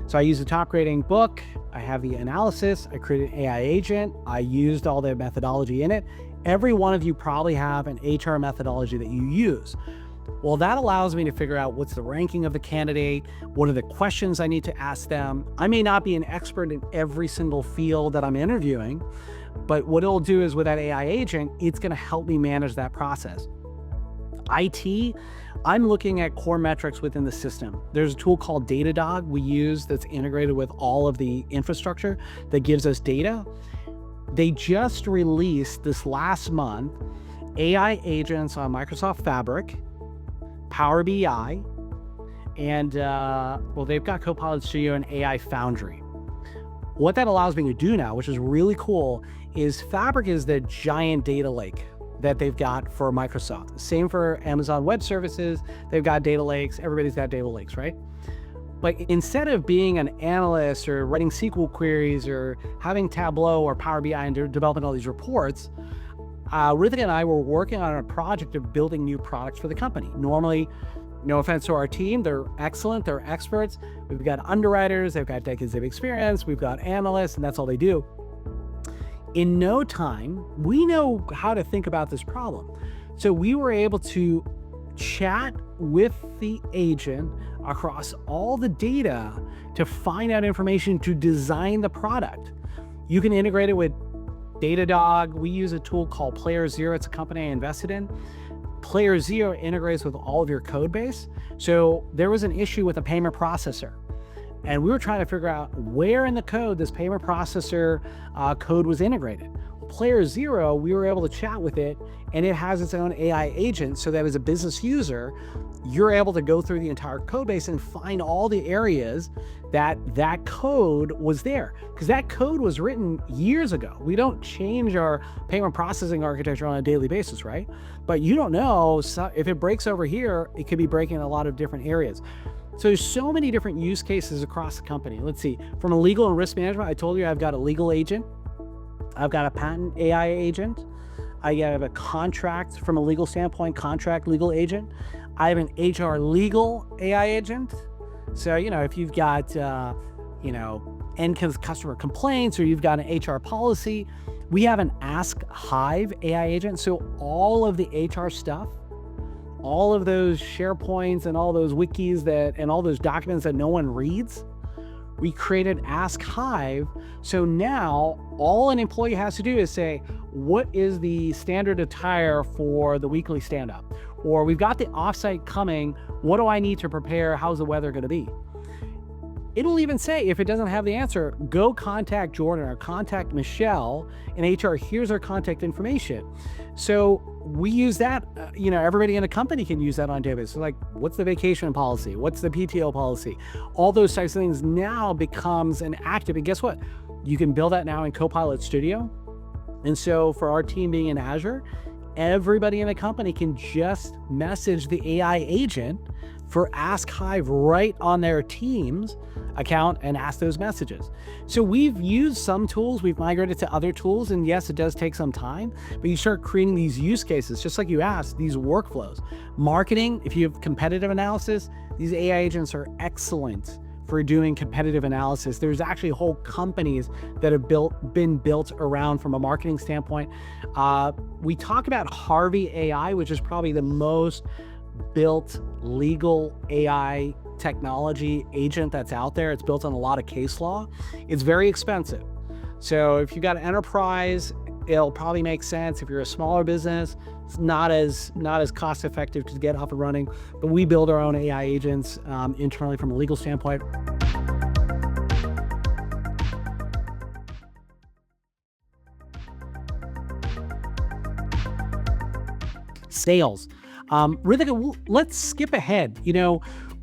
So I use the top grading book, I have the analysis, I created an AI agent, I used all the methodology in it. Every one of you probably have an HR methodology that you use. Well, that allows me to figure out what's the ranking of the candidate, what are the questions I need to ask them. I may not be an expert in every single field that I'm interviewing, but what it'll do is with that AI agent, it's gonna help me manage that process. IT, I'm looking at core metrics within the system. There's a tool called Datadog we use that's integrated with all of the infrastructure that gives us data. They just released this last month AI agents on Microsoft Fabric, Power BI, and they've got Copilot Studio and AI Foundry. What that allows me to do now, which is really cool, is Fabric is the giant data lake that they've got for Microsoft. Same for Amazon Web Services. They've got data lakes. Everybody's got data lakes, right? But instead of being an analyst or writing SQL queries or having Tableau or Power BI and developing all these reports, Rithika and I were working on a project of building new products for the company. Normally, no offense to our team, they're excellent, they're experts. We've got underwriters, they've got decades of experience, we've got analysts, and that's all they do. In no time, we know how to think about this problem. So we were able to chat with the agent across all the data to find out information to design the product. You can integrate it with Datadog. We use a tool called Player Zero. It's a company I invested in. Player Zero integrates with all of your code base. So there was an issue with a payment processor. And we were trying to figure out where in the code this payment processor code was integrated. Player Zero, we were able to chat with it, and it has its own AI agent so that as a business user, you're able to go through the entire code base and find all the areas that that code was there. Because that code was written years ago. We don't change our payment processing architecture on a daily basis, right? But you don't know, so if it breaks over here, it could be breaking in a lot of different areas. So there's so many different use cases across the company. Let's see, from a legal and risk management, I told you I've got a legal agent. I've got a patent AI agent. I have a contract from a legal standpoint, contract legal agent. I have an HR legal AI agent. So, if you've got, end customer complaints or you've got an HR policy, we have an Ask Hive AI agent. So all of the HR stuff, all of those SharePoints and all those wikis and all those documents that no one reads, we created Ask Hive. So now all an employee has to do is say, what is the standard attire for the weekly stand-up? Or we've got the offsite coming. What do I need to prepare? How's the weather going to be? It'll even say, if it doesn't have the answer, go contact Jordan or contact Michelle in HR. Here's our contact information. So we use that, everybody in a company can use that on database. So like, what's the vacation policy? What's the PTO policy? All those types of things now becomes an active, and guess what? You can build that now in Copilot Studio. And so for our team being in Azure, everybody in the company can just message the AI agent for Ask Hive right on their Teams account and ask those messages. So we've used some tools, we've migrated to other tools, and yes, it does take some time, but you start creating these use cases, just like you asked, these workflows. Marketing, if you have competitive analysis, these AI agents are excellent for doing competitive analysis. There's actually whole companies that have been built around from a marketing standpoint. We talk about Harvey AI, which is probably the most built legal AI technology agent that's out there. It's built on a lot of case law. It's very expensive. So if you've got an enterprise, it'll probably make sense. If you're a smaller business, it's not as cost effective to get up and running, but we build our own AI agents internally from a legal standpoint. Sales. Ritika, let's skip ahead.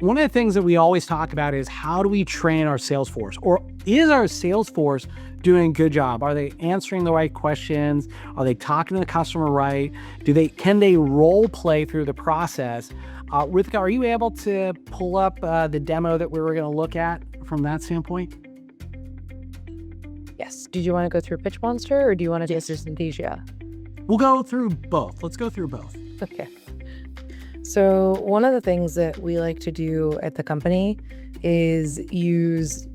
One of the things that we always talk about is how do we train our sales force, or is our sales force doing a good job? Are they answering the right questions? Are they talking to the customer right? Can they role play through the process? Ritika, are you able to pull up the demo that we were going to look at from that standpoint? Yes. Did you want to go through Pitch Monster, or do you want to do Synthesia? We'll go through both. Let's go through both. Okay. So one of the things that we like to do at the company is use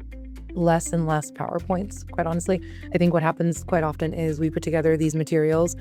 less and less PowerPoints, quite honestly. I think what happens quite often is we put together these materials,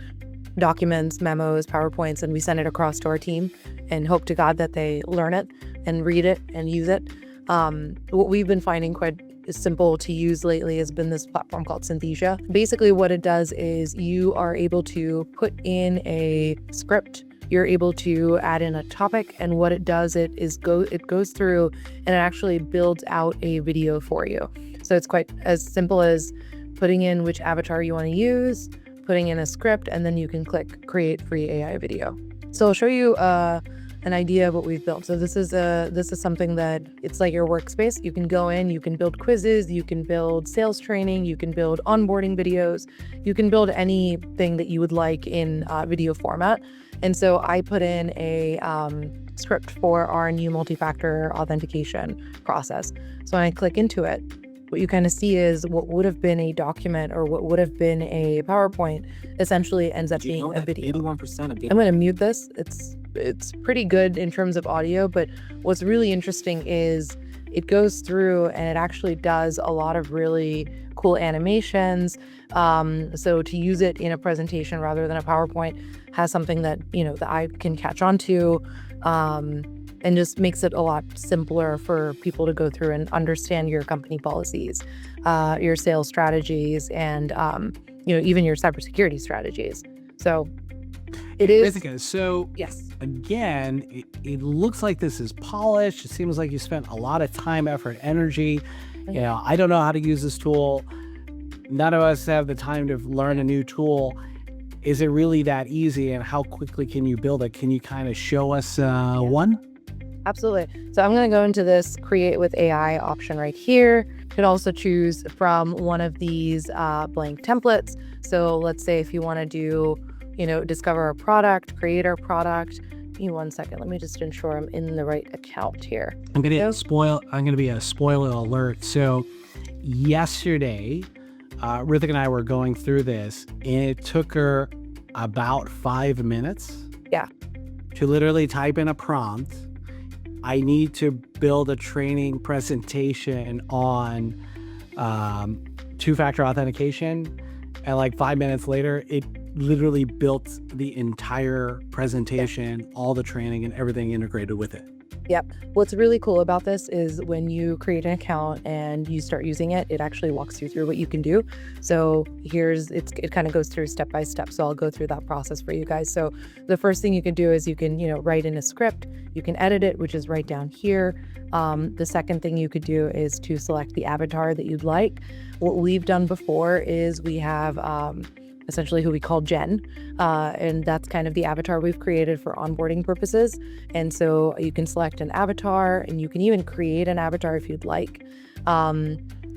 documents, memos, PowerPoints, and we send it across to our team and hope to God that they learn it and read it and use it. What we've been finding quite simple to use lately has been this platform called Synthesia. Basically what it does is you are able to put in a script. You're able to add in a topic, and what it does, it goes through and it actually builds out a video for you. So it's quite as simple as putting in which avatar you want to use, putting in a script, and then you can click create free AI video. So I'll show you an idea of what we've built. So this is something that it's like your workspace. You can go in, you can build quizzes, you can build sales training, you can build onboarding videos, you can build anything that you would like in video format. And so I put in a script for our new multi-factor authentication process. So when I click into it, what you kind of see is what would have been a document or what would have been a PowerPoint essentially ends up being a video. 81% of I'm going to mute this. It's pretty good in terms of audio, but what's really interesting is it goes through and it actually does a lot of really cool animations. So to use it in a presentation rather than a PowerPoint has something that, the eye can catch on to, and just makes it a lot simpler for people to go through and understand your company policies, your sales strategies, and, even your cybersecurity strategies. So it is. Ritika, so Yes. again, it looks like this is polished. It seems like you spent a lot of time, effort, energy. I don't know how to use this tool. None of us have the time to learn a new tool. Is it really that easy, and how quickly can you build it? Can you kind of show us one? Absolutely. So I'm going to go into this create with AI option right here. You could also choose from one of these blank templates. So let's say if you want to do, discover a product, create our product. Give me 1 second. Let me just ensure I'm in the right account here. I'm going to be a spoiler alert. So yesterday, Ritika and I were going through this, and it took her about 5 minutes. Yeah. To literally type in a prompt. I need to build a training presentation on two-factor authentication. And like 5 minutes later, it literally built the entire presentation, all the training and everything integrated with it. Yep. What's really cool about this is when you create an account and you start using it, it actually walks you through what you can do. So it kind of goes through step by step. So I'll go through that process for you guys. So the first thing you can do is you can, write in a script, you can edit it, which is right down here. The second thing you could do is to select the avatar that you'd like. What we've done before is we have, essentially who we call Jen. And that's kind of the avatar we've created for onboarding purposes. And so you can select an avatar, and you can even create an avatar if you'd like.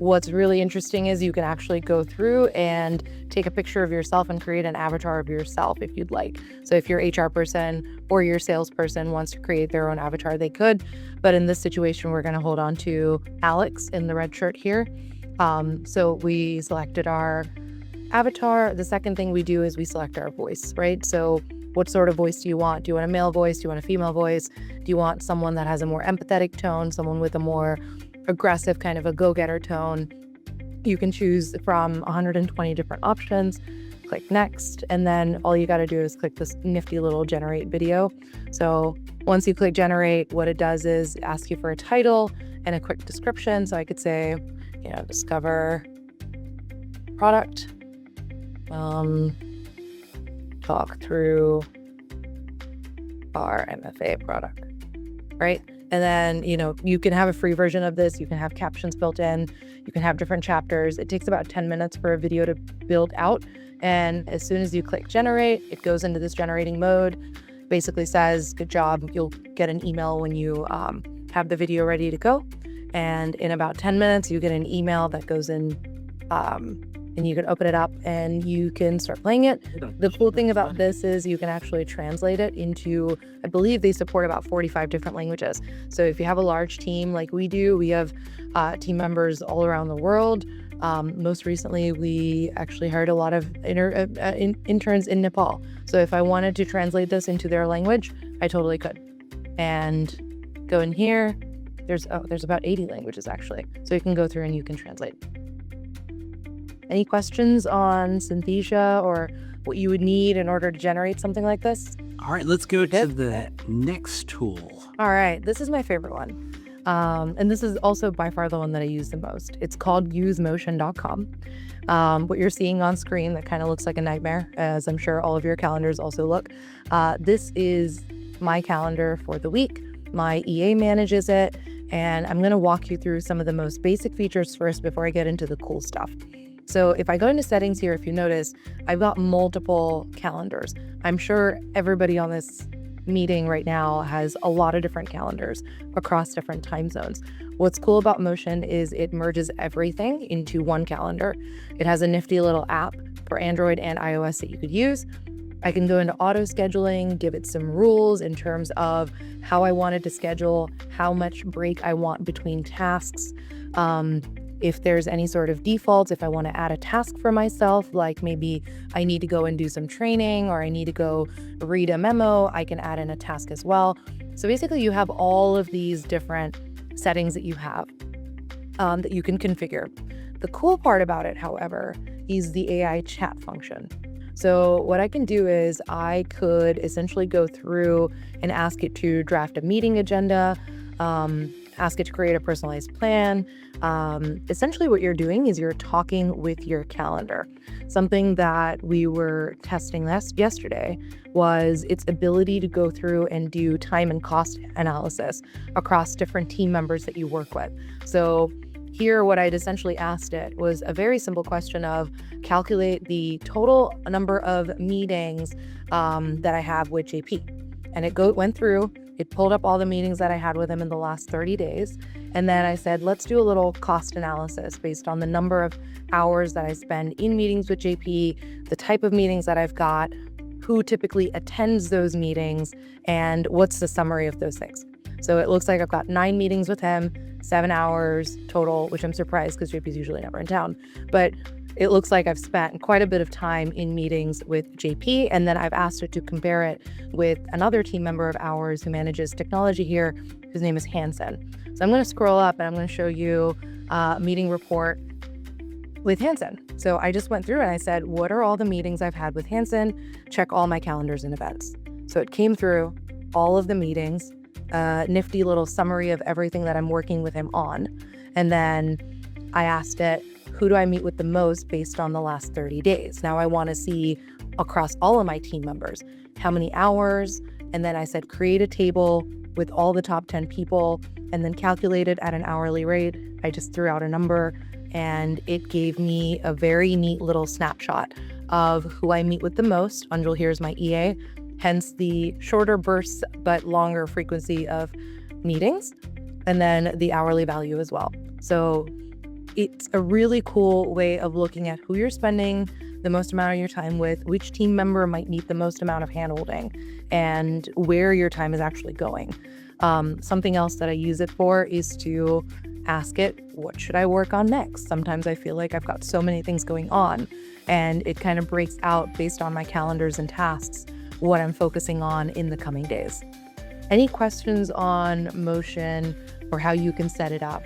What's really interesting is you can actually go through and take a picture of yourself and create an avatar of yourself if you'd like. So if your HR person or your salesperson wants to create their own avatar, they could. But in this situation, we're going to hold on to Alex in the red shirt here. So we selected our avatar. The second thing we do is we select our voice, right? So what sort of voice do you want? Do you want a male voice? Do you want a female voice? Do you want someone that has a more empathetic tone, someone with a more aggressive kind of a go-getter tone? You can choose from 120 different options. Click next, and then all you got to do is click this nifty little generate video. So once you click generate, what it does is ask you for a title and a quick description. So I could say, discover product, talk through our MFA product, right? And then, you can have a free version of this. You can have captions built in. You can have different chapters. It takes about 10 minutes for a video to build out. And as soon as you click generate, it goes into this generating mode, basically says, good job. You'll get an email when you have the video ready to go. And in about 10 minutes, you get an email that goes in, and you can open it up and you can start playing it. The cool thing about this is you can actually translate it into, I believe they support about 45 different languages. So if you have a large team like we do, we have team members all around the world. Most recently, we actually hired a lot of interns in Nepal. So if I wanted to translate this into their language, I totally could. And go in here, there's about 80 languages actually. So you can go through and you can translate. Any questions on Synthesia or what you would need in order to generate something like this? All right, let's go to the next tool. All right, this is my favorite one. And this is also by far the one that I use the most. It's called usemotion.com. What you're seeing on screen that kind of looks like a nightmare, as I'm sure all of your calendars also look. This is my calendar for the week. My EA manages it, and I'm going to walk you through some of the most basic features first before I get into the cool stuff. So if I go into settings here, if you notice, I've got multiple calendars. I'm sure everybody on this meeting right now has a lot of different calendars across different time zones. What's cool about Motion is it merges everything into one calendar. It has a nifty little app for Android and iOS that you could use. I can go into auto scheduling, give it some rules in terms of how I wanted to schedule, how much break I want between tasks. If there's any sort of defaults, if I want to add a task for myself, like maybe I need to go and do some training or I need to go read a memo, I can add in a task as well. So basically you have all of these different settings that you have that you can configure. The cool part about it, however, is the AI chat function. So what I can do is I could essentially go through and ask it to draft a meeting agenda, ask it to create a personalized plan. Essentially what you're doing is you're talking with your calendar. Something that we were testing yesterday was its ability to go through and do time and cost analysis across different team members that you work with. So here, what I'd essentially asked it was a very simple question of calculate the total number of meetings that I have with JP. And it went through, it pulled up all the meetings that I had with him in the last 30 days. And then I said, let's do a little cost analysis based on the number of hours that I spend in meetings with JP, the type of meetings that I've got, who typically attends those meetings, and what's the summary of those things. So it looks like I've got 9 meetings with him, 7 hours total, which I'm surprised because JP's usually never in town. But it looks like I've spent quite a bit of time in meetings with JP, and then I've asked it to compare it with another team member of ours who manages technology here, whose name is Hansen. So I'm going to scroll up and I'm going to show you a meeting report with Hansen. So I just went through and I said, what are all the meetings I've had with Hansen? Check all my calendars and events. So it came through all of the meetings, nifty little summary of everything that I'm working with him on. And then I asked it, who do I meet with the most based on the last 30 days? Now I want to see across all of my team members, how many hours. And then I said, create a table with all the top 10 people and then calculate it at an hourly rate. I just threw out a number and it gave me a very neat little snapshot of who I meet with the most. Anjul, here's my EA, hence the shorter bursts but longer frequency of meetings, and then the hourly value as well. So it's a really cool way of looking at who you're spending the most amount of your time with, which team member might need the most amount of handholding, and where your time is actually going. Something else that I use it for is to ask it, what should I work on next? Sometimes I feel like I've got so many things going on, and it kind of breaks out based on my calendars and tasks what I'm focusing on in the coming days. Any questions on Motion or how you can set it up?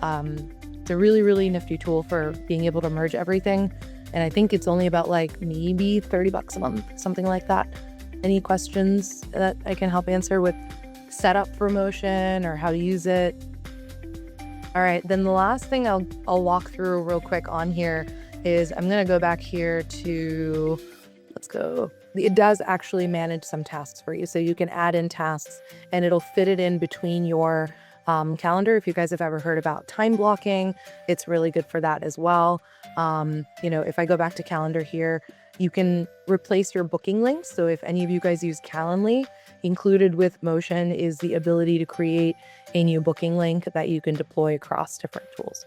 It's a really, really nifty tool for being able to merge everything. And I think it's only about like maybe $30 a month, something like that. Any questions that I can help answer with setup for Motion or how to use it? All right, then the last thing I'll walk through real quick on here is I'm gonna go back here to, let's go. It does actually manage some tasks for you. So you can add in tasks and it'll fit it in between your calendar. If you guys have ever heard about time blocking, it's really good for that as well. If I go back to calendar here, you can replace your booking links. So if any of you guys use Calendly, included with Motion is the ability to create a new booking link that you can deploy across different tools.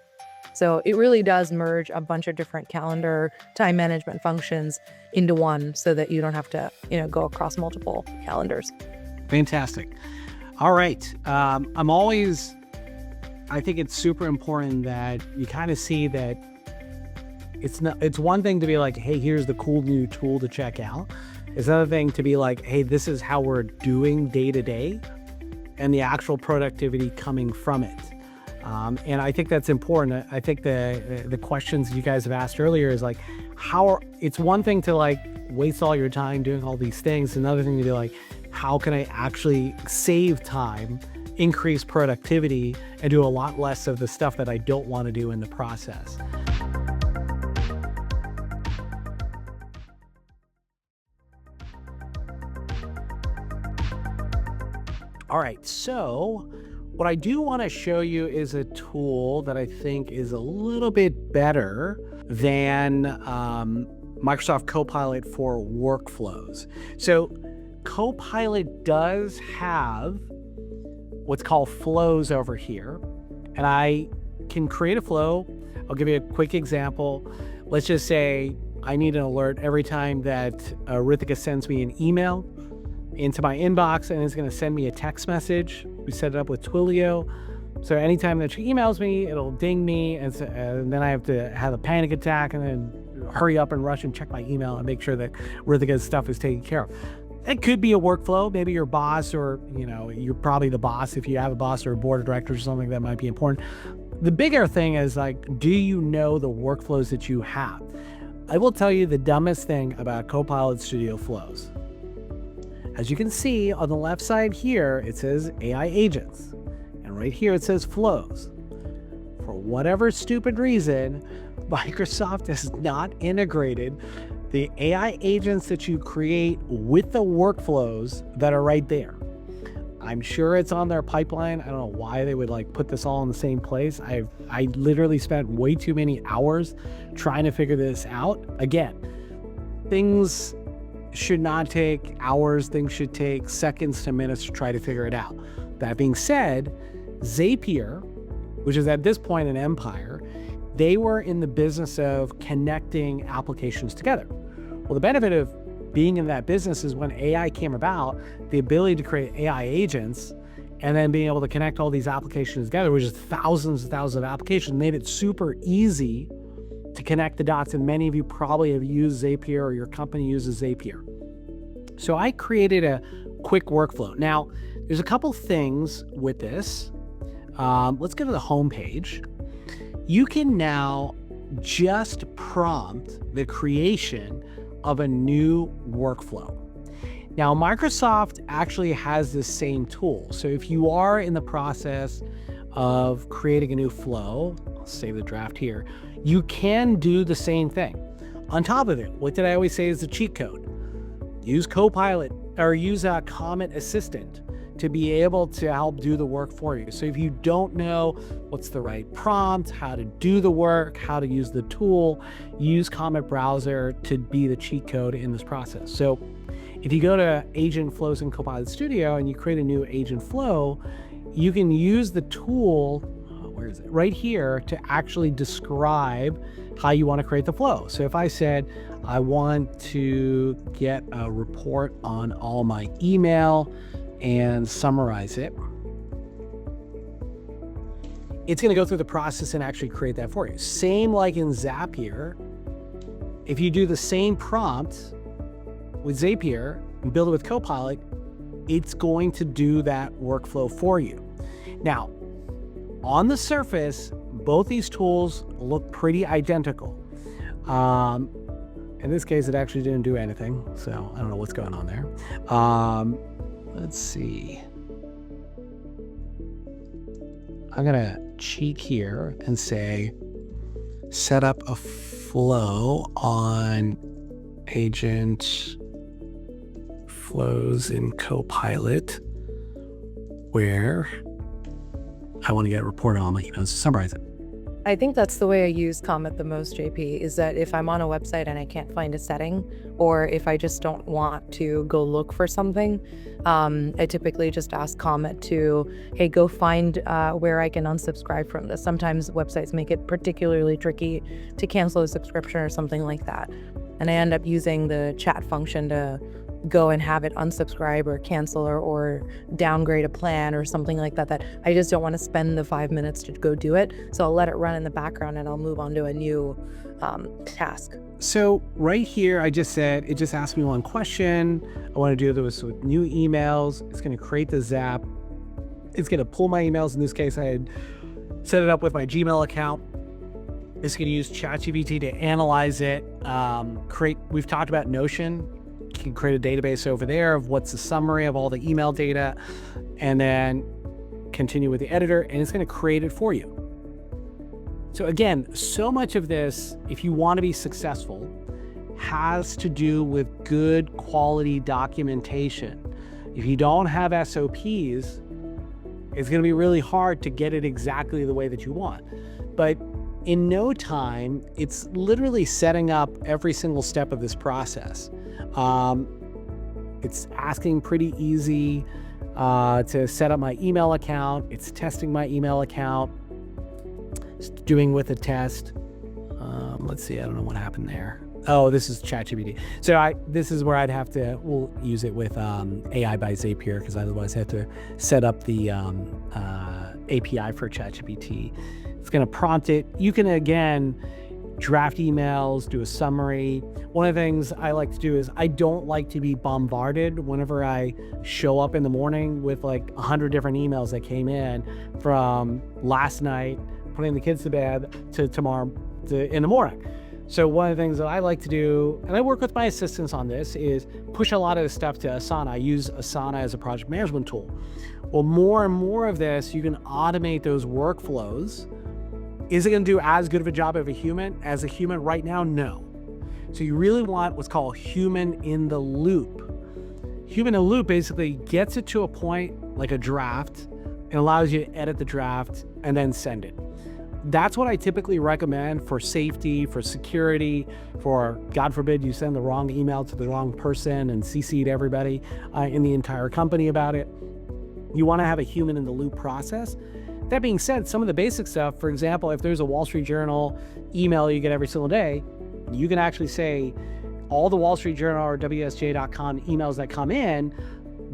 So it really does merge a bunch of different calendar time management functions into one so that you don't have to, go across multiple calendars. Fantastic. All right. I think it's super important that you kind of see that it's one thing to be like, hey, here's the cool new tool to check out. It's another thing to be like, hey, this is how we're doing day to day and the actual productivity coming from it. And I think that's important. I think the questions you guys have asked earlier is like, it's one thing to like waste all your time doing all these things. Another thing to be like, how can I actually save time, increase productivity, and do a lot less of the stuff that I don't want to do in the process. All right, so what I do want to show you is a tool that I think is a little bit better than Microsoft Copilot for workflows. So Copilot does have what's called flows over here, and I can create a flow. I'll give you a quick example. Let's just say I need an alert every time that Ritika sends me an email into my inbox, and it's going to send me a text message. We set it up with Twilio. So anytime that she emails me, it'll ding me, and then I have to have a panic attack and then hurry up and rush and check my email and make sure that Ritika's stuff is taken care of. It could be a workflow. Maybe your boss, or you're probably the boss if you have a boss or a board of directors or something that might be important. The bigger thing is like, do you know the workflows that you have? I will tell you the dumbest thing about Copilot Studio Flows. As you can see on the left side here, it says AI agents. And right here it says flows. For whatever stupid reason, Microsoft has not integrated the AI agents that you create with the workflows that are right there. I'm sure it's on their pipeline. I don't know why they would put this all in the same place. I literally spent way too many hours trying to figure this out. Again, things should not take hours. Things should take seconds to minutes to try to figure it out. That being said, Zapier, which is at this point an empire, they were in the business of connecting applications together. Well, the benefit of being in that business is when AI came about, the ability to create AI agents and then being able to connect all these applications together, which is thousands and thousands of applications, made it super easy to connect the dots. And many of you probably have used Zapier, or your company uses Zapier. So I created a quick workflow. Now, there's a couple things with this. Let's go to the home page. You can now just prompt the creation of a new workflow. Now, Microsoft actually has this same tool. So if you are in the process of creating a new flow, I'll save the draft here, you can do the same thing. On top of it, what did I always say is the cheat code? Use Copilot or use a Comet Assistant to be able to help do the work for you. So if you don't know what's the right prompt, how to do the work, how to use the tool, use Comet Browser to be the cheat code in this process. So if you go to Agent Flows in Copilot Studio and you create a new agent flow, you can use the tool. where is it? Right here to actually describe how you want to create the flow. So if I said, I want to get a report on all my email and summarize it, it's going to go through the process and actually create that for you. Same like in Zapier. If you do the same prompt with Zapier and build it with Copilot, it's going to do that workflow for you. Now, on the surface, both these tools look pretty identical. In this case, it actually didn't do anything, so I don't know what's going on there. Let's see. I'm gonna cheat here and say, set up a flow on agent flows in Copilot where I want to get a report on my emails, summarize it. I think that's the way I use Comet the most, JP, is that if I'm on a website and I can't find a setting, or if I just don't want to go look for something, I typically just ask Comet to, hey, go find where I can unsubscribe from this. Sometimes websites make it particularly tricky to cancel a subscription or something like that. And I end up using the chat function to go and have it unsubscribe or cancel or downgrade a plan or something like that, that I just don't want to spend the 5 minutes to go do it. So I'll let it run in the background and I'll move on to a new task. So right here, I just said, it just asked me one question. I want to do this with new emails. It's going to create the Zap. It's going to pull my emails. In this case, I had set it up with my Gmail account. It's going to use ChatGPT to analyze it. We've talked about Notion. You can create a database over there of what's the summary of all the email data, and then continue with the editor, and it's going to create it for you. So again, so much of this, if you want to be successful, has to do with good quality documentation. If you don't have SOPs, it's going to be really hard to get it exactly the way that you want. But in no time, it's literally setting up every single step of this process. It's asking pretty easy to set up my email account. It's testing my email account. It's doing with a test. Let's see, I don't know what happened there. Oh, this is ChatGPT. So this is where we'll use it with AI by Zapier, because otherwise I have to set up the API for ChatGPT. It's going to prompt it. You can, again, draft emails, do a summary. One of the things I like to do is I don't like to be bombarded whenever I show up in the morning with like 100 different emails that came in from last night, putting the kids to bed, to tomorrow in the morning. So one of the things that I like to do, and I work with my assistants on this, is push a lot of this stuff to Asana. I use Asana as a project management tool. Well, more and more of this, you can automate those workflows. Is it going to do as good of a job as a human right now? No. So you really want what's called human in the loop. Human in the loop basically gets it to a point like a draft and allows you to edit the draft and then send it. That's what I typically recommend for safety, for security, for God forbid you send the wrong email to the wrong person and CC'd everybody in the entire company about it. You want to have a human in the loop process. That being said, some of the basic stuff, for example, if there's a Wall Street Journal email you get every single day, you can actually say all the Wall Street Journal or WSJ.com emails that come in,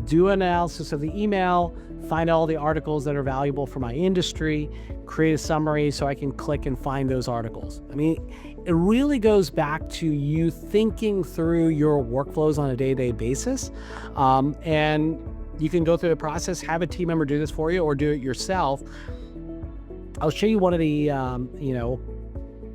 do an analysis of the email, find all the articles that are valuable for my industry, create a summary so I can click and find those articles. I mean, it really goes back to you thinking through your workflows on a day-to-day basis. And you can go through the process, have a team member do this for you, or do it yourself. I'll show you one of the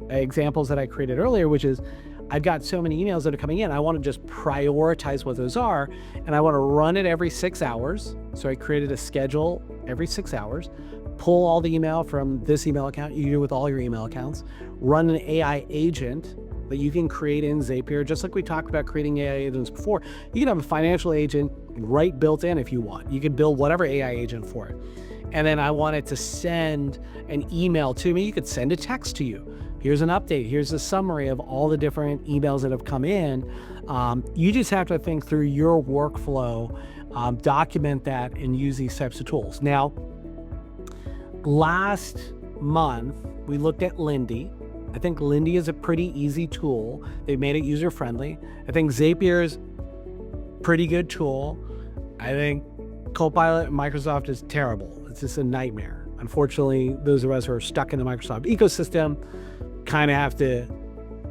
examples that I created earlier, which is I've got so many emails that are coming in. I want to just prioritize what those are, and I want to run it every 6 hours. So I created a schedule every 6 hours, pull all the email from this email account, you do with all your email accounts, run an AI agent that you can create in Zapier, just like we talked about creating AI agents before. You can have a financial agent right built in if you want. You can build whatever AI agent for it. And then I want it to send an email to me. You could send a text to you. Here's an update. Here's a summary of all the different emails that have come in. You just have to think through your workflow, document that, and use these types of tools. Now, last month, we looked at Lindy. I think Lindy is a pretty easy tool. They made it user-friendly. I think Zapier's pretty good tool. I think Copilot at Microsoft is terrible. It's just a nightmare. Unfortunately, those of us who are stuck in the Microsoft ecosystem kind of have to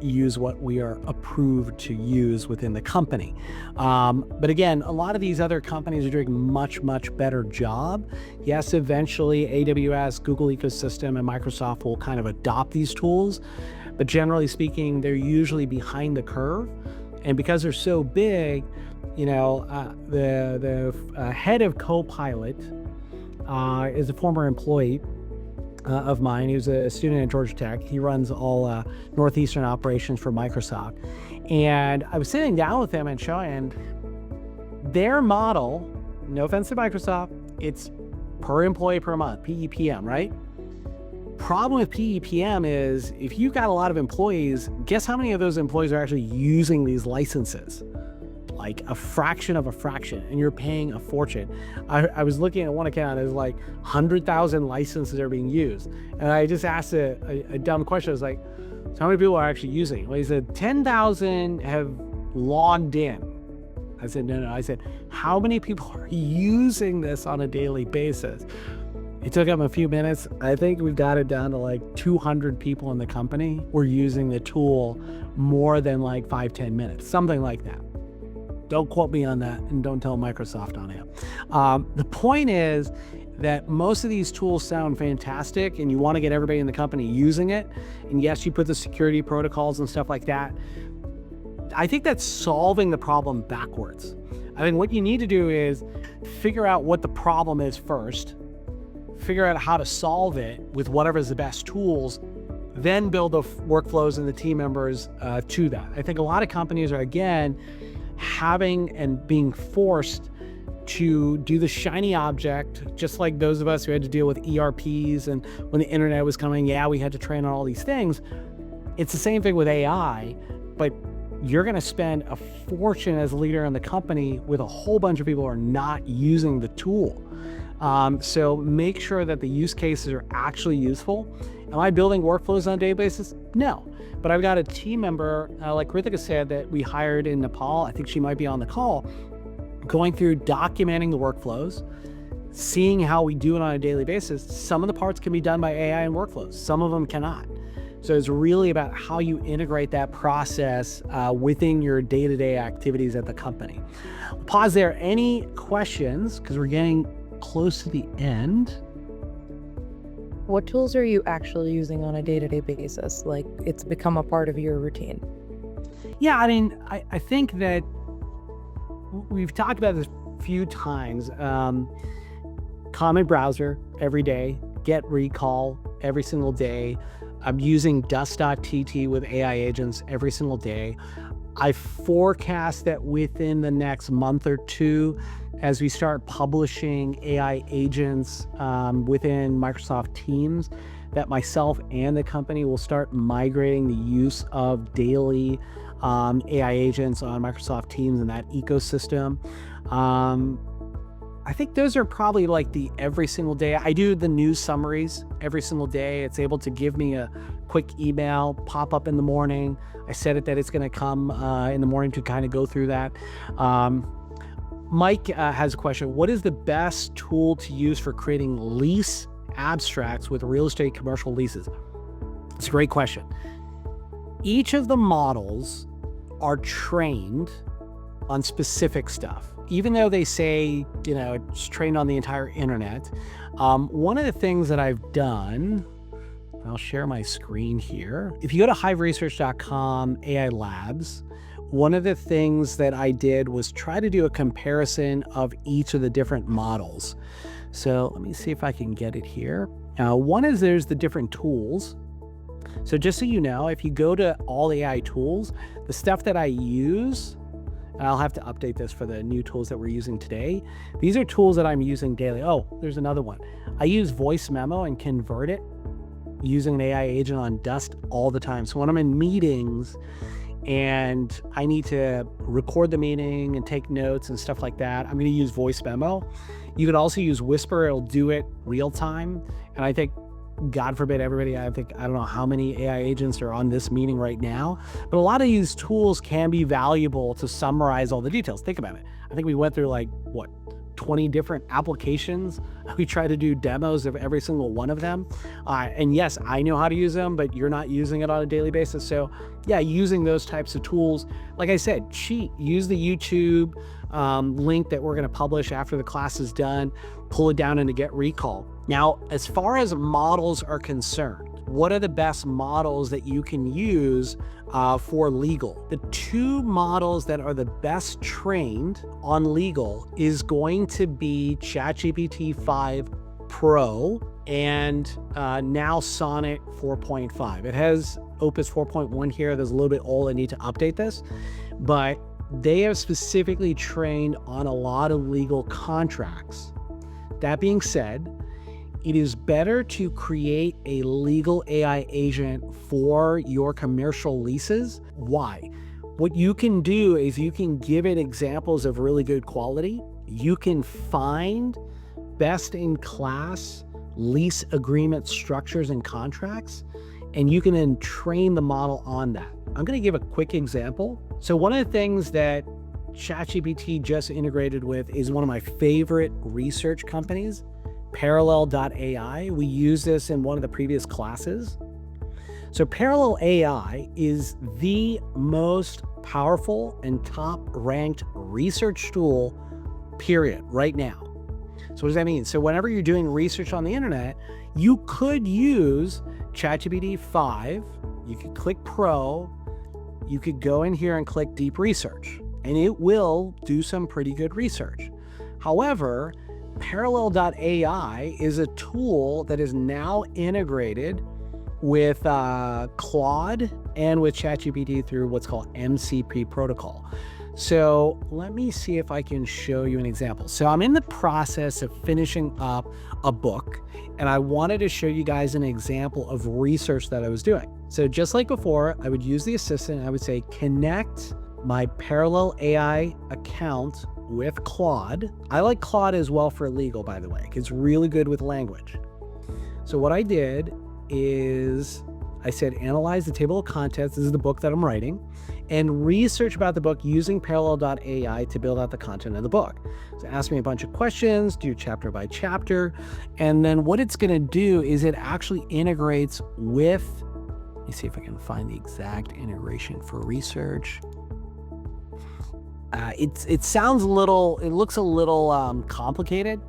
use what we are approved to use within the company. But again, a lot of these other companies are doing much better job. Yes, eventually AWS, Google ecosystem, and Microsoft will kind of adopt these tools, but generally speaking, they're usually behind the curve. And because they're so big, you know, the head of Copilot is a former employee of mine. He was a student at Georgia Tech. He runs all Northeastern operations for Microsoft. And I was sitting down with him and showing their model, no offense to Microsoft, it's per employee per month, PEPM, right? Problem with PEPM is if you've got a lot of employees, guess how many of those employees are actually using these licenses? Like a fraction of a fraction, and you're paying a fortune. I was looking at one account, it was like 100,000 licenses are being used. And I just asked a dumb question. I was like, so how many people are actually using it? Well, he said 10,000 have logged in. I said, no. I said, how many people are using this on a daily basis? It took him a few minutes. I think we've got it down to like 200 people in the company were using the tool more than like 5-10 minutes, something like that. Don't quote me on that, and don't tell Microsoft on it. The point is that most of these tools sound fantastic, and you want to get everybody in the company using it. And yes, you put the security protocols and stuff like that. I think that's solving the problem backwards. I think what you need to do is figure out what the problem is first, figure out how to solve it with whatever's the best tools, then build the workflows and the team members to that. I think a lot of companies are, again, having and being forced to do the shiny object, just like those of us who had to deal with ERPs, and when the internet was coming, we had to train on all these things. It's the same thing with AI, but you're going to spend a fortune as a leader in the company with a whole bunch of people who are not using the tool. So make sure that the use cases are actually useful. Am I building workflows on a daily basis? No. But I've got a team member, like Ritika said, that we hired in Nepal. I think she might be on the call, going through documenting the workflows, seeing how we do it on a daily basis. Some of the parts can be done by AI and workflows. Some of them cannot. So it's really about how you integrate that process within your day-to-day activities at the company. Pause there. Any questions? Because we're getting close to the end. What tools are you actually using on a day-to-day basis? Like, it's become a part of your routine. Yeah, I mean, I think that we've talked about this a few times. Common browser every day, get recall every single day. I'm using dust.tt with AI agents every single day. I forecast that within the next month or two, as we start publishing AI agents within Microsoft Teams, that myself and the company will start migrating the use of daily AI agents on Microsoft Teams and that ecosystem. I think those are probably like the every single day. I do the news summaries every single day. It's able to give me a quick email, pop up in the morning. I set it that it's going to come in the morning to kind of go through that. Mike has a question. What is the best tool to use for creating lease abstracts with real estate commercial leases? It's a great question. Each of the models are trained on specific stuff. Even though they say, you know, it's trained on the entire internet. One of the things that I've done, I'll share my screen here. If you go to hiveresearch.com AI Labs, one of the things that I did was try to do a comparison of each of the different models. So let me see if I can get it here. One is there's the different tools. So just so you know, if you go to all AI tools, the stuff that I use, and I'll have to update this for the new tools that we're using today. These are tools that I'm using daily. Oh, there's another one. I use voice memo and convert it using an AI agent on Dust all the time. So when I'm in meetings and I need to record the meeting and take notes and stuff like that, I'm going to use voice memo. You could also use Whisper. It'll do it real time. And I think God forbid everybody, I don't know how many AI agents are on this meeting right now, but a lot of these tools can be valuable to summarize all the details. Think about it. I think we went through 20 different applications. We try to do demos of every single one of them. And yes, I know how to use them, but you're not using it on a daily basis. So yeah, using those types of tools, like I said, use the YouTube link that we're going to publish after the class is done, pull it down into Get Recall. Now, as far as models are concerned, what are the best models that you can use for legal? The two models that are the best trained on legal is going to be ChatGPT 5 Pro and now Sonnet 4.5. It has Opus 4.1 here. There's a little bit old. I need to update this, but they are specifically trained on a lot of legal contracts. That being said, it is better to create a legal AI agent for your commercial leases. Why? What you can do is you can give it examples of really good quality. You can find best-in-class lease agreement structures and contracts, and you can then train the model on that. I'm going to give a quick example. So one of the things that ChatGPT just integrated with is one of my favorite research companies, Parallel.ai. We use this in one of the previous classes. So Parallel AI is the most powerful and top ranked research tool, period, right now. So what does that mean? So whenever you're doing research on the internet, you could use ChatGPT 5, you could click Pro, you could go in here and click Deep Research, and it will do some pretty good research. However, Parallel.ai is a tool that is now integrated with Claude and with ChatGPT through what's called MCP protocol. So let me see if I can show you an example. So I'm in the process of finishing up a book, and I wanted to show you guys an example of research that I was doing. So just like before, I would use the assistant and I would say, connect my Parallel AI account with Claude. I like Claude as well for legal, by the way. It's really good with language. So what I did is I said, analyze the table of contents. This is the book that I'm writing, and research about the book using Parallel.ai to build out the content of the book. So ask me a bunch of questions, do chapter by chapter. And then what it's going to do is it actually integrates with, let me see if I can find the exact integration for research. It sounds a little, it looks a little complicated,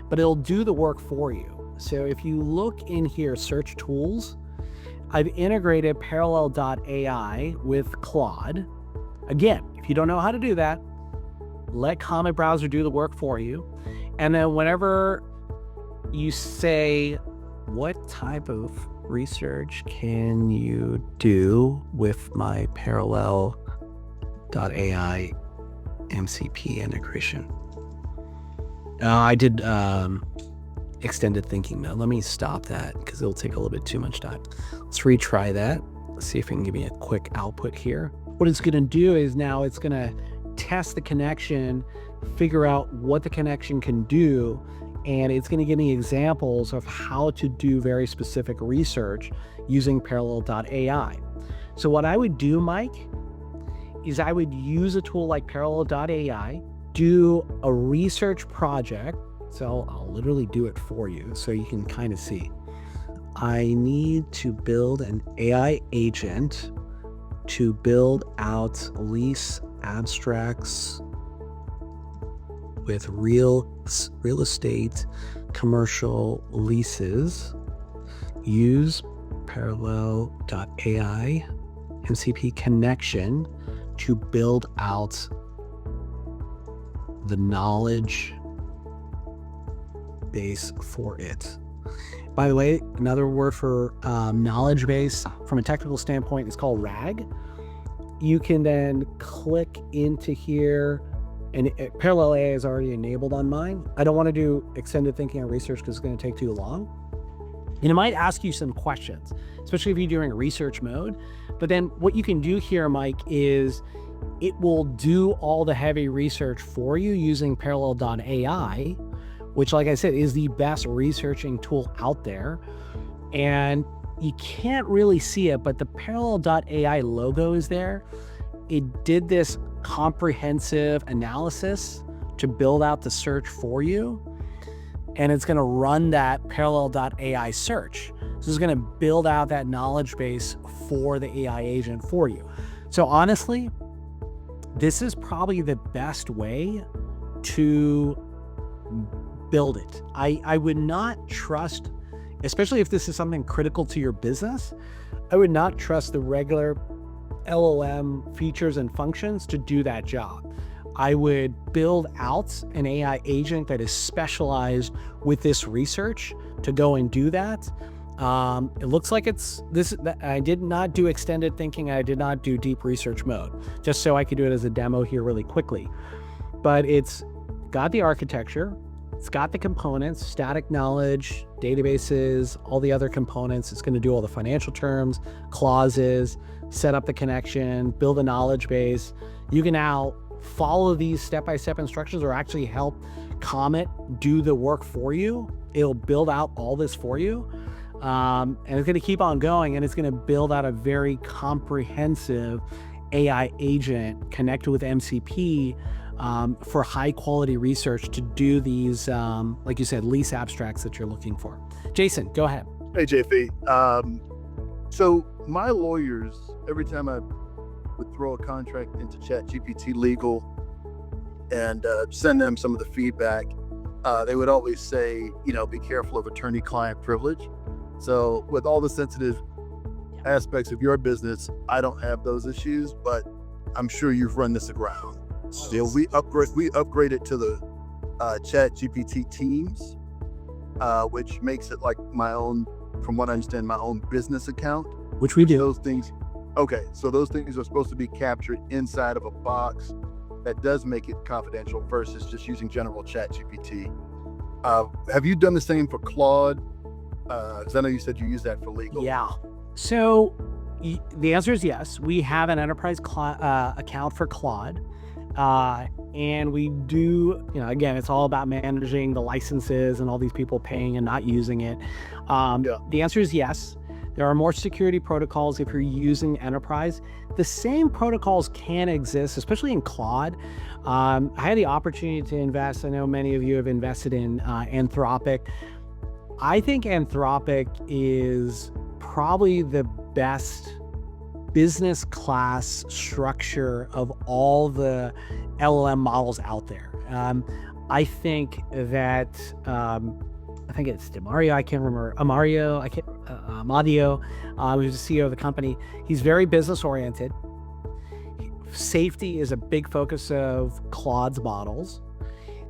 but it'll do the work for you. So if you look in here, search tools, I've integrated Parallel.ai with Claude. Again, if you don't know how to do that, let Comet Browser do the work for you. And then whenever you say, what type of research can you do with my Parallel.ai MCP integration? I did extended thinking mode. Let me stop that because it'll take a little bit too much time. Let's retry that. Let's see if it can give me a quick output here. What it's going to do is now it's going to test the connection, figure out what the connection can do, and it's going to give me examples of how to do very specific research using Parallel.ai. So what I would do, Mike, is I would use a tool like Parallel.ai, do a research project. So I'll literally do it for you so you can kind of see. I need to build an AI agent to build out lease abstracts with real estate commercial leases. Use Parallel.ai MCP connection to build out the knowledge base for it. By the way, another word for knowledge base from a technical standpoint is called RAG. You can then click into here, and Parallel AI is already enabled on mine. I don't want to do extended thinking and research because it's going to take too long. And it might ask you some questions, especially if you're doing research mode. But then what you can do here, Mike, is it will do all the heavy research for you using Parallel.ai, which, like I said, is the best researching tool out there. And you can't really see it, but the Parallel.ai logo is there. It did this comprehensive analysis to build out the search for you. And it's going to run that Parallel.ai search. So it's going to build out that knowledge base for the AI agent for you. So honestly, this is probably the best way to build it. I would not trust, especially if this is something critical to your business, I would not trust the regular LLM features and functions to do that job. I would build out an AI agent that is specialized with this research to go and do that. It looks like it's this. I did not do extended thinking. I did not do deep research mode, just so I could do it as a demo here really quickly. But it's got the architecture, it's got the components, static knowledge, databases, all the other components. It's going to do all the financial terms, clauses, set up the connection, build a knowledge base. You can now follow these step-by-step instructions or actually help Comet do the work for you. It'll build out all this for you. And it's going to keep on going, and it's going to build out a very comprehensive AI agent connected with MCP for high quality research to do these, like you said, lease abstracts that you're looking for. Jason, go ahead. Hey, JP. So my lawyers, every time I would throw a contract into ChatGPT Legal and send them some of the feedback, they would always say, be careful of attorney-client privilege. So with all the sensitive aspects of your business, I don't have those issues, but I'm sure you've run this aground. So we upgraded to the ChatGPT Teams, which makes it like my own, from what I understand, my own business account. Which we do. Those things. Okay, so those things are supposed to be captured inside of a box that does make it confidential versus just using general ChatGPT. Have you done the same for Claude? Because I know you said you use that for legal. Yeah. So the answer is yes. We have an enterprise account for Claude. And we do, again, it's all about managing the licenses and all these people paying and not using it. The answer is yes. There are more security protocols if you're using enterprise. The same protocols can exist, especially in Claude. I had the opportunity to invest. I know many of you have invested in Anthropic. I think Anthropic is probably the best business class structure of all the LLM models out there. I think that I think it's Demario. I can't remember. Amadio, who's the CEO of the company. He's very business oriented. Safety is a big focus of Claude's models.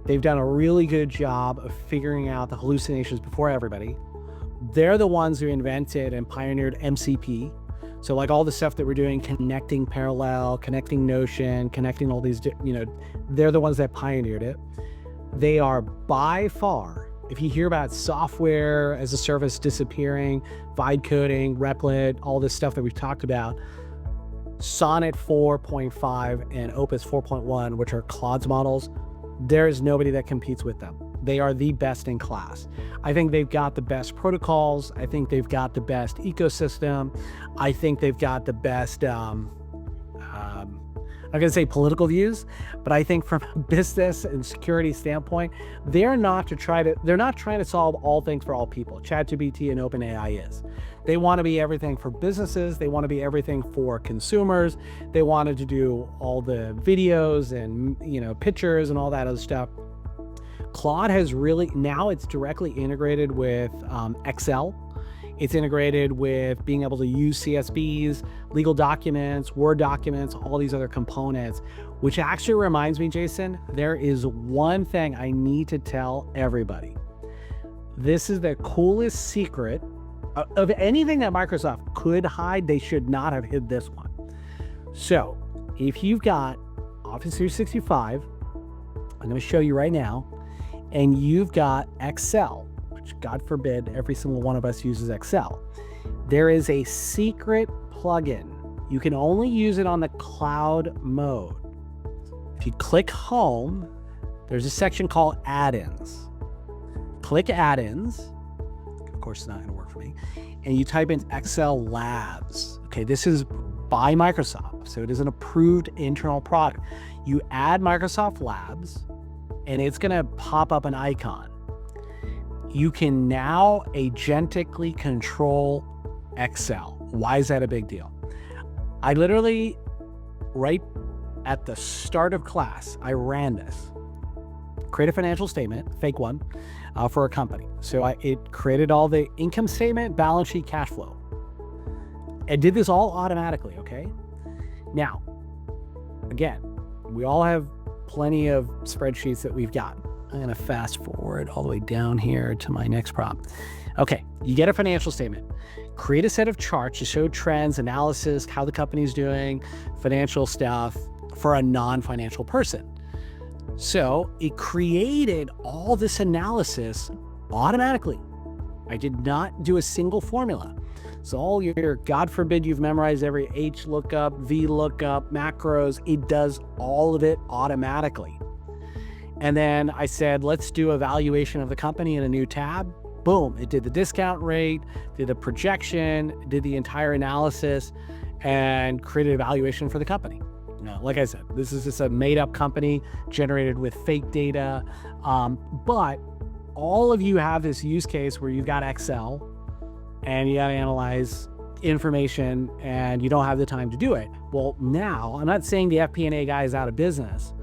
They've done a really good job of figuring out the hallucinations before everybody. They're the ones who invented and pioneered MCP. So like all the stuff that we're doing, connecting Parallel, connecting Notion, connecting all these, they're the ones that pioneered it. They are by far, if you hear about software as a service disappearing, vibe coding, Replit, all this stuff that we've talked about, Sonnet 4.5 and Opus 4.1, which are Claude's models, there is nobody that competes with them. They are the best in class. I think they've got the best protocols. I think they've got the best ecosystem. I think they've got the best, I'm going to say political views, but I think from a business and security standpoint, they're not trying to solve all things for all people. ChatGPT and OpenAI is. They want to be everything for businesses. They want to be everything for consumers. They wanted to do all the videos and, pictures and all that other stuff. Claude has really, now it's directly integrated with Excel. It's integrated with being able to use CSVs, legal documents, Word documents, all these other components, which actually reminds me, Jason, there is one thing I need to tell everybody. This is the coolest secret of anything that Microsoft could hide. They should not have hid this one. So if you've got Office 365, I'm going to show you right now, and you've got Excel, which God forbid every single one of us uses Excel. There is a secret plugin. You can only use it on the cloud mode. If you click home, there's a section called add-ins. Click add-ins. Of course, it's not going to work for me. and you type in Excel Labs. Okay, this is by Microsoft, so it is an approved internal product. You add Microsoft Labs, and it's gonna pop up an icon. You can now agentically control Excel. Why is that a big deal? I literally, right at the start of class, I ran this. Create a financial statement, fake one, for a company. So it created all the income statement, balance sheet, cash flow. It did this all automatically, okay? Now, again, we all have plenty of spreadsheets that we've got. I'm gonna fast forward all the way down here to my next prompt. Okay, you get a financial statement. Create a set of charts to show trends, analysis, how the company's doing, financial stuff for a non-financial person. So it created all this analysis automatically. I did not do a single formula. So all your, God forbid you've memorized every H lookup, V lookup, macros, it does all of it automatically. And then I said, let's do a valuation of the company in a new tab. Boom, it did the discount rate, did a projection, did the entire analysis, and created a valuation for the company. Now, like I said, this is just a made-up company generated with fake data, but all of you have this use case where you've got Excel and you got to analyze information and you don't have the time to do it. Well, now, I'm not saying the FP&A guy is out of business,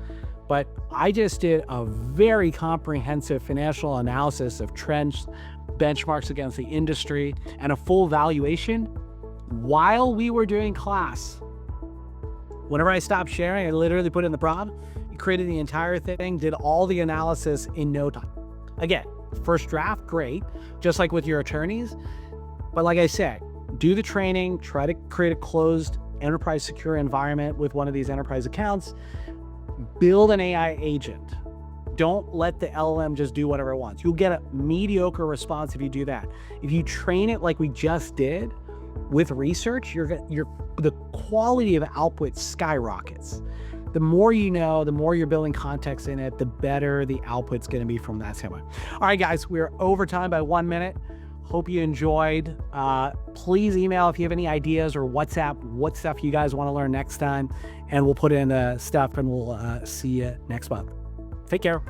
but I just did a very comprehensive financial analysis of trends, benchmarks against the industry, and a full valuation while we were doing class. Whenever I stopped sharing, I literally put in the prompt, it created the entire thing, did all the analysis in no time. Again, first draft, great, just like with your attorneys. But like I said, do the training, try to create a closed enterprise secure environment with one of these enterprise accounts, build an AI agent. Don't let the LLM just do whatever it wants. You'll get a mediocre response if you do that. If you train it like we just did with research, the quality of output skyrockets. The more you know, the more you're building context in it, the better the output's going to be from that standpoint. All right, guys, we're over time by 1 minute. Hope you enjoyed. Please email if you have any ideas, or WhatsApp what stuff you guys want to learn next time, and we'll put in stuff, and we'll see you next month. Take care.